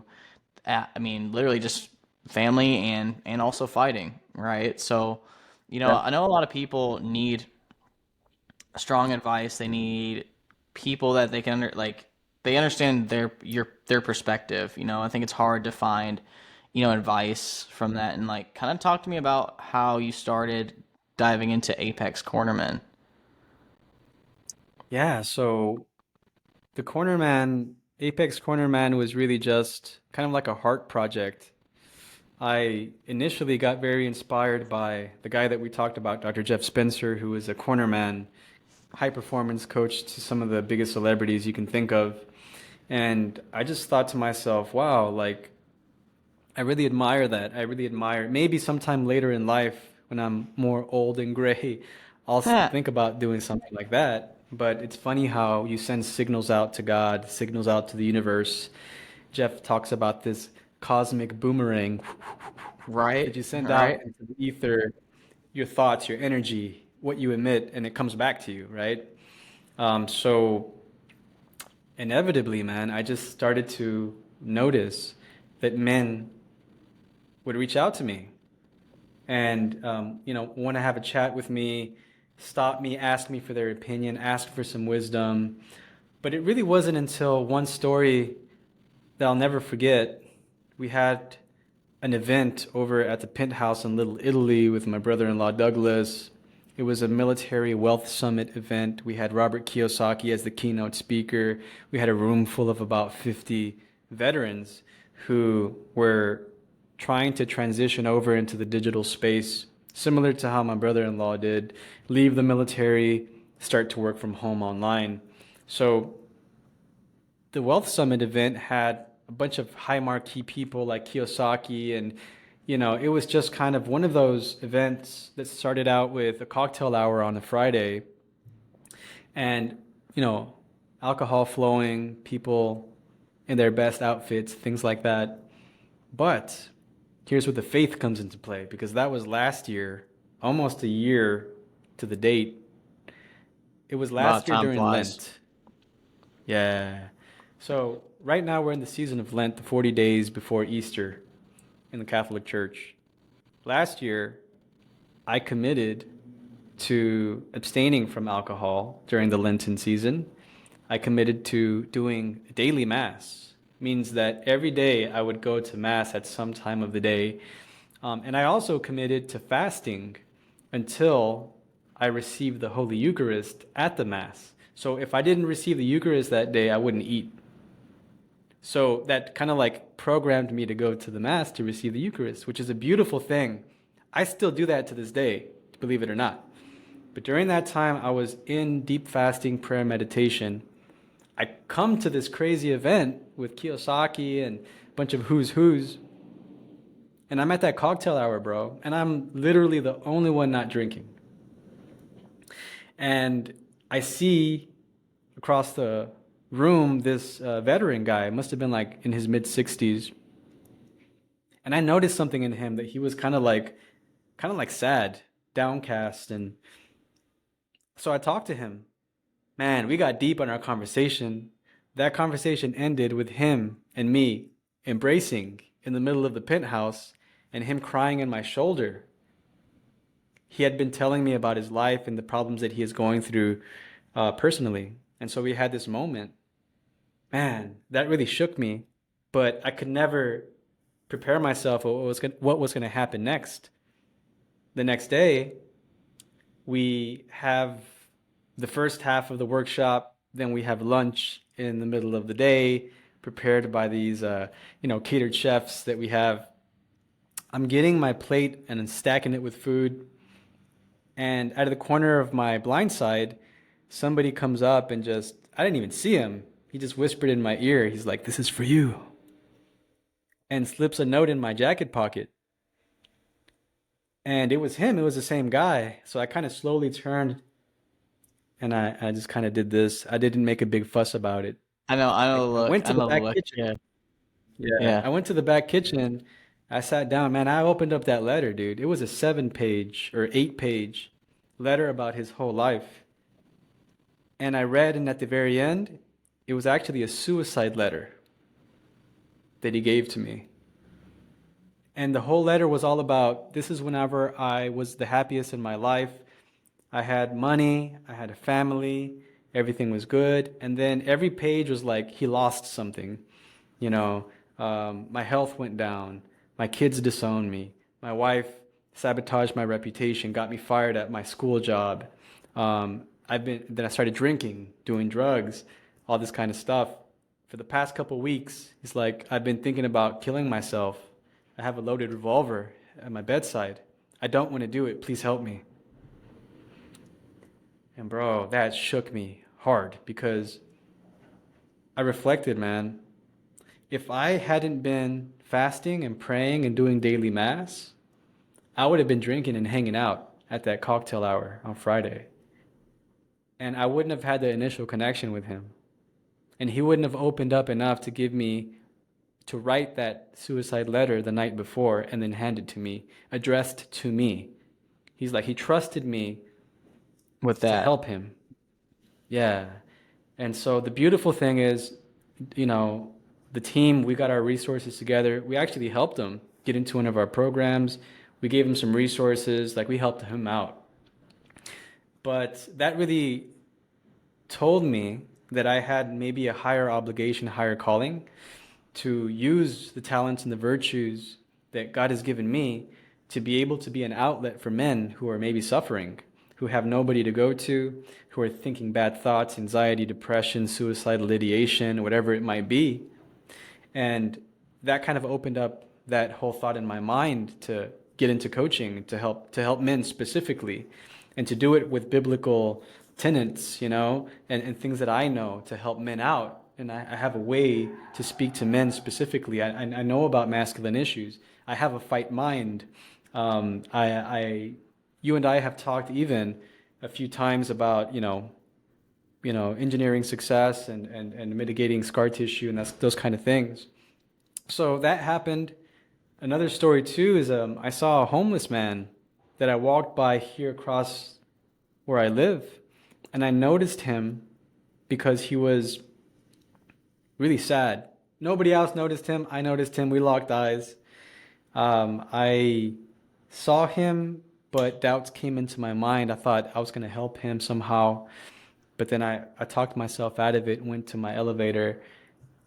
S1: I mean, literally just family and also fighting, right? So,
S2: Yeah.
S1: I know a lot of people need strong advice. They need people that they can like they understand their perspective. I think it's hard to find, advice from that and like kind of talk to me about how you started diving into Apex Cornerman.
S2: Yeah, so the cornerman, Apex Cornerman was really just kind of like a heart project. I initially got very inspired by the guy that we talked about, Dr. Jeff Spencer, who is a cornerman, high performance coach to some of the biggest celebrities you can think of. And I just thought to myself, wow, like I really admire that. I really admire maybe sometime later in life when I'm more old and gray, I'll
S1: Huh.
S2: think about doing something like that. But it's funny how you send signals out to God, signals out to the universe. Jeff talks about this cosmic boomerang
S1: Right,
S2: that you send out
S1: right.
S2: into the ether, your thoughts, your energy, what you emit, and it comes back to you, right? So inevitably, man, I just started to notice that men would reach out to me and want to have a chat with me, stop me, ask me for their opinion, ask for some wisdom. But it really wasn't until one story that I'll never forget. We had an event over at the Penthouse in Little Italy with my brother-in-law Douglas. It was a military wealth summit event. We had Robert Kiyosaki as the keynote speaker. We had a room full of about 50 veterans who were trying to transition over into the digital space, similar to how my brother-in-law did, leave the military, start to work from home online. So the Wealth Summit event had a bunch of high marquee people like Kiyosaki, and it was just kind of one of those events that started out with a cocktail hour on a Friday, and you know, alcohol flowing, people in their best outfits, things like that. But here's where the faith comes into play, because that was last year, almost a year to the date. It was
S1: Wow,
S2: last year
S1: time
S2: during
S1: flies.
S2: Lent. Yeah. So right now we're in the season of Lent, the 40 days before Easter in the Catholic Church. Last year, I committed to abstaining from alcohol during the Lenten season. I committed to doing daily mass. Means that every day I would go to mass at some time of the day. And I also committed to fasting until I received the Holy Eucharist at the mass. So if I didn't receive the Eucharist that day, I wouldn't eat. So that kind of like programmed me to go to the mass to receive the Eucharist, which is a beautiful thing. I still do that to this day, believe it or not. But during that time, I was in deep fasting, prayer, meditation. I come to this crazy event with Kiyosaki and a bunch of who's, and I'm at that cocktail hour, bro, and I'm literally the only one not drinking. And I see across the room this veteran guy, must have been like in his mid 60s, and I noticed something in him that he was kind of like sad, downcast, and so I talked to him. Man, we got deep on our conversation. That conversation ended with him and me embracing in the middle of the penthouse and him crying in my shoulder. He had been telling me about his life and the problems that he is going through personally. And so we had this moment. Man, that really shook me, but I could never prepare myself for what was going to happen next. The next day, we have the first half of the workshop, then we have lunch in the middle of the day, prepared by these, catered chefs that we have. I'm getting my plate and I'm stacking it with food. And out of the corner of my blind side, somebody comes up and I didn't even see him. He just whispered in my ear. He's like, "This is for you," and slips a note in my jacket pocket. And it was him. It was the same guy. So I kind of slowly turned and I just kind of did this. I didn't make a big fuss about it.
S1: I know the
S2: I
S1: look.
S2: went
S1: I
S2: to the
S1: know the
S2: back
S1: look.
S2: kitchen.
S1: Yeah,
S2: Yeah,
S1: yeah.
S2: I went to the back kitchen. I sat down, man. I opened up that letter, dude. It was a 7 page or 8 page letter about his whole life. And I read, and at the very end, it was actually a suicide letter that he gave to me. And the whole letter was all about this is whenever I was the happiest in my life. I had money, I had a family, everything was good. And then every page was like he lost something. You know, my health went down, my kids disowned me, my wife sabotaged my reputation, got me fired at my school job. Then I started drinking, doing drugs, all this kind of stuff. For the past couple weeks, he's like, I've been thinking about killing myself. I have a loaded revolver at my bedside. I don't want to do it. Please help me. And bro, that shook me hard because I reflected, man. If I hadn't been fasting and praying and doing daily mass, I would have been drinking and hanging out at that cocktail hour on Friday. And I wouldn't have had the initial connection with him. And he wouldn't have opened up enough to give me, to write that suicide letter the night before and then hand it to me, addressed to me. He's like, he trusted me
S1: With
S2: to
S1: that.
S2: help him. Yeah. And so the beautiful thing is, you know, the team, we got our resources together. We actually helped him get into one of our programs. We gave him some resources, like we helped him out. But that really told me that I had maybe a higher obligation, higher calling to use the talents and the virtues that God has given me to be able to be an outlet for men who are maybe suffering, who have nobody to go to, who are thinking bad thoughts, anxiety, depression, suicidal ideation, whatever it might be. And that kind of opened up that whole thought in my mind to get into coaching to help men specifically and to do it with biblical tenets, and things that I know to help men out. And I have a way to speak to men specifically. I know about masculine issues. I have a fight mind. You and I have talked even a few times about, engineering success and mitigating scar tissue and those kind of things. So that happened. Another story too is I saw a homeless man that I walked by here across where I live, and I noticed him because he was really sad. Nobody else noticed him. I noticed him. We locked eyes. I saw him, but doubts came into my mind. I thought I was going to help him somehow, but then I talked myself out of it and went to my elevator.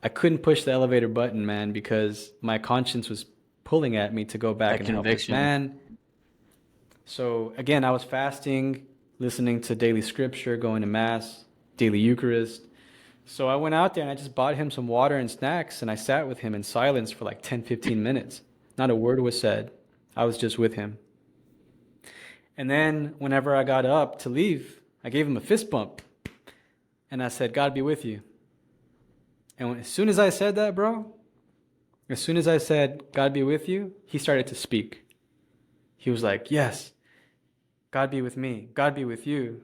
S2: I couldn't push the elevator button, man, because my conscience was pulling at me to go back
S1: That
S2: and help this
S1: conviction.
S2: man. So again, I was fasting, listening to daily scripture, going to mass, daily Eucharist. So I went out there and I just bought him some water and snacks and I sat with him in silence for like 10, 15 minutes. Not a word was said. I was just with him. And then whenever I got up to leave, I gave him a fist bump and I said, God be with you. And as soon as I said that, bro, as soon as I said, God be with you, he started to speak. He was like, yes, God be with me. God be with you.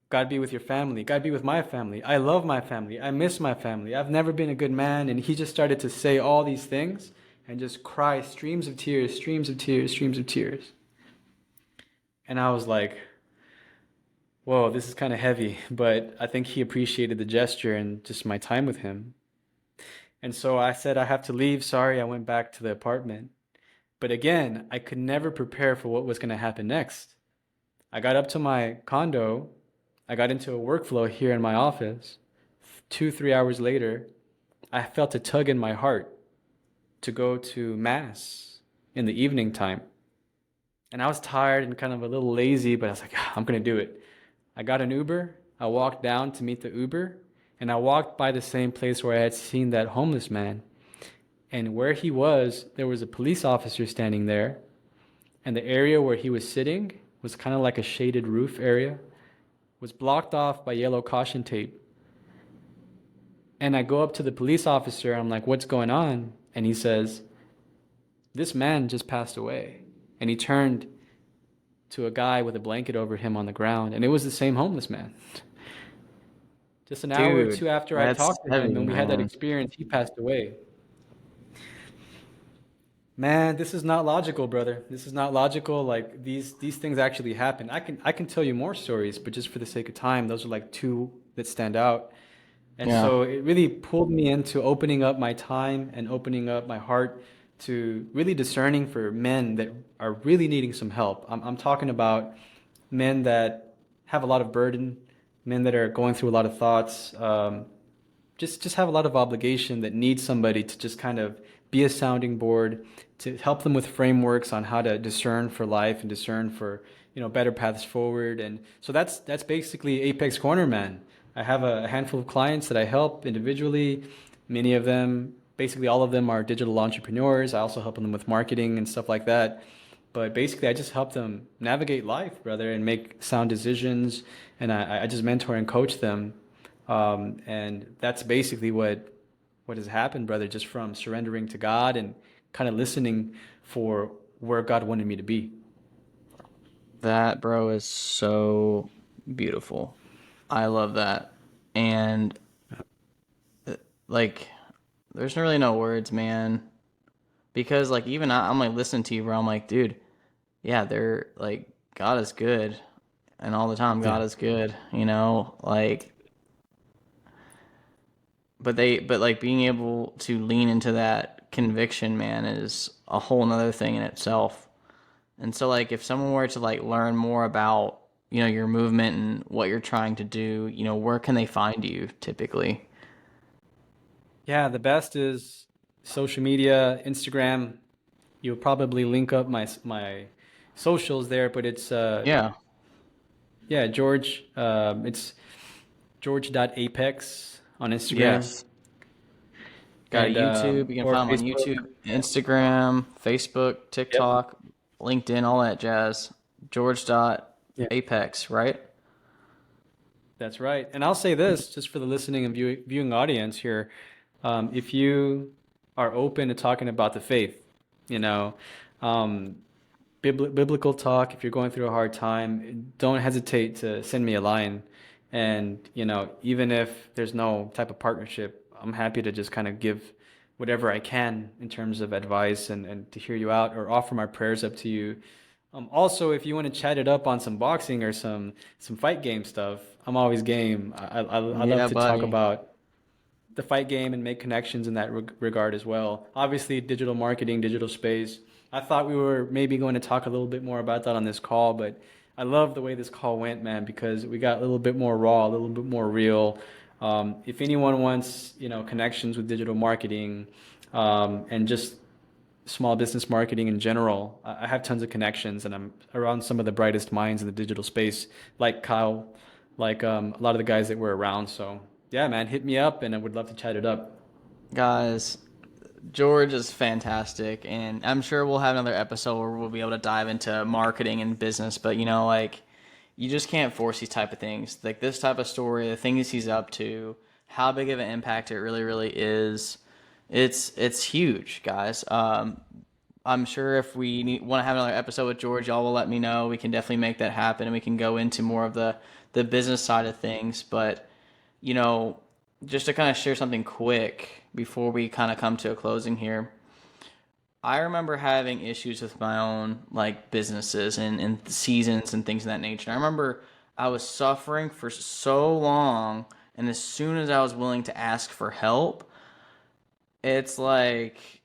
S2: God be with your family. God be with my family. I love my family. I miss my family. I've never been a good man. And he just started to say all these things and just cry streams of tears, streams of tears, streams of tears. And I was like, whoa, this is kind of heavy. But I think he appreciated the gesture and just my time with him. And so I said, I have to leave. Sorry, I went back to the apartment. But again, I could never prepare for what was going to happen next. I got up to my condo. I got into a workflow here in my office. 2, 3 hours later, I felt a tug in my heart to go to mass in the evening time. And I was tired and kind of a little lazy, but I was like, I'm going to do it. I got an Uber. I walked down to meet the Uber, and I walked by the same place where I had seen that homeless man. And where he was, there was a police officer standing there, and the area where he was sitting was kind of like a shaded roof area, was blocked off by yellow caution tape. And I go up to the police officer, I'm like, what's going on? And he says, this man just passed away. And he turned to a guy with a blanket over him on the ground, and it was the same homeless man. Just an hour or
S1: Dude,
S2: two after I
S1: that's
S2: talked to him
S1: heavy,
S2: and we had that
S1: man.
S2: experience, he passed away. Man, this is not logical, brother. This is not logical. Like these things actually happen. I can tell you more stories, but just for the sake of time, those are like two that stand out. And
S1: Yeah.
S2: so it really pulled me into opening up my time and opening up my heart to really discerning for men that are really needing some help. I'm talking about men that have a lot of burden, men that are going through a lot of thoughts, just have a lot of obligation that need somebody to just kind of be a sounding board, to help them with frameworks on how to discern for life and discern for better paths forward. And so that's basically Apex Cornerman. I have a handful of clients that I help individually. Many of them, basically all of them, are digital entrepreneurs. I also help them with marketing and stuff like that. But basically, I just help them navigate life, brother, and make sound decisions. And I just mentor and coach them. And that's basically what has happened, brother, just from surrendering to God and kind of listening for where God wanted me to be.
S1: That, bro, is so beautiful. I love that. And like, there's really no words, man. Because like even I'm like listening to you, bro. I'm like, dude, yeah, they're like God is good, and all the time
S2: Yeah.
S1: God is good. Like, but like being able to lean into that conviction, man, is a whole nother thing in itself. And so like if someone were to like learn more about your movement and what you're trying to do, where can they find you typically?
S2: Yeah, the best is social media, Instagram. You'll probably link up my socials there, but it's
S1: Yeah.
S2: yeah, George. It's George.apex on Instagram
S1: Yes. Got a
S2: and
S1: YouTube. You can
S2: or
S1: find them on
S2: Facebook.
S1: YouTube, Instagram, Facebook,
S2: Yep.
S1: TikTok, LinkedIn, all that jazz. George dot
S2: Yeah,
S1: Apex, right?
S2: that's right. And I'll say this just for the listening and viewing audience here. If you are open to talking about the faith, you know, um, biblical talk, if you're going through a hard time, don't hesitate to send me a line. And, even if there's no type of partnership, I'm happy to just kind of give whatever I can in terms of advice and to hear you out or offer my prayers up to you. Also, if you want to chat it up on some boxing or some fight game stuff, I'm always game. I love
S1: Yeah,
S2: to talk
S1: buddy.
S2: about the fight game and make connections in that regard as well. Obviously, digital marketing, digital space. I thought we were maybe going to talk a little bit more about that on this call, but I love the way this call went, man, because we got a little bit more raw, a little bit more real. If anyone wants, connections with digital marketing, and just small business marketing in general, I have tons of connections, and I'm around some of the brightest minds in the digital space, like Kyle, like a lot of the guys that were around. So yeah, man, hit me up, and I would love to chat it up.
S1: Guys, George is fantastic, and I'm sure we'll have another episode where we'll be able to dive into marketing and business. But like you just can't force these type of things. Like this type of story, the things he's up to, how big of an impact it really, really is. It's huge, guys. I'm sure if we want to have another episode with George, y'all will let me know. We can definitely make that happen, and we can go into more of the business side of things. But you know, just to kind of share something quick before we kind of come to a closing here. I remember having issues with my own like businesses and seasons and things of that nature. I remember I was suffering for so long, and as soon as I was willing to ask for help, it's like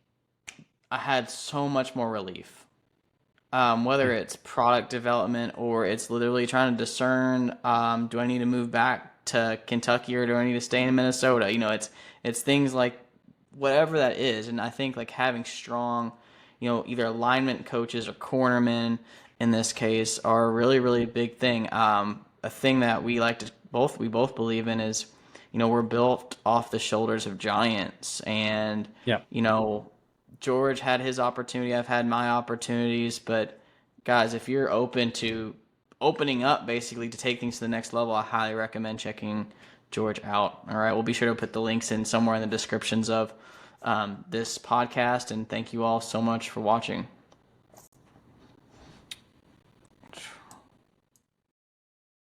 S1: I had so much more relief. Whether it's product development or it's literally trying to discern, do I need to move back to Kentucky or do I need to stay in Minnesota? It's things like whatever that is, and I think like having strong, either alignment coaches or cornermen in this case are a really really big thing. A thing that we both believe in is, we're built off the shoulders of giants, and
S2: Yeah.
S1: you know George had his opportunity. I've had my opportunities. But guys, if you're open to opening up basically to take things to the next level, I highly recommend checking George out. All right. We'll be sure to put the links in somewhere in the descriptions of this podcast. And thank you all so much for watching.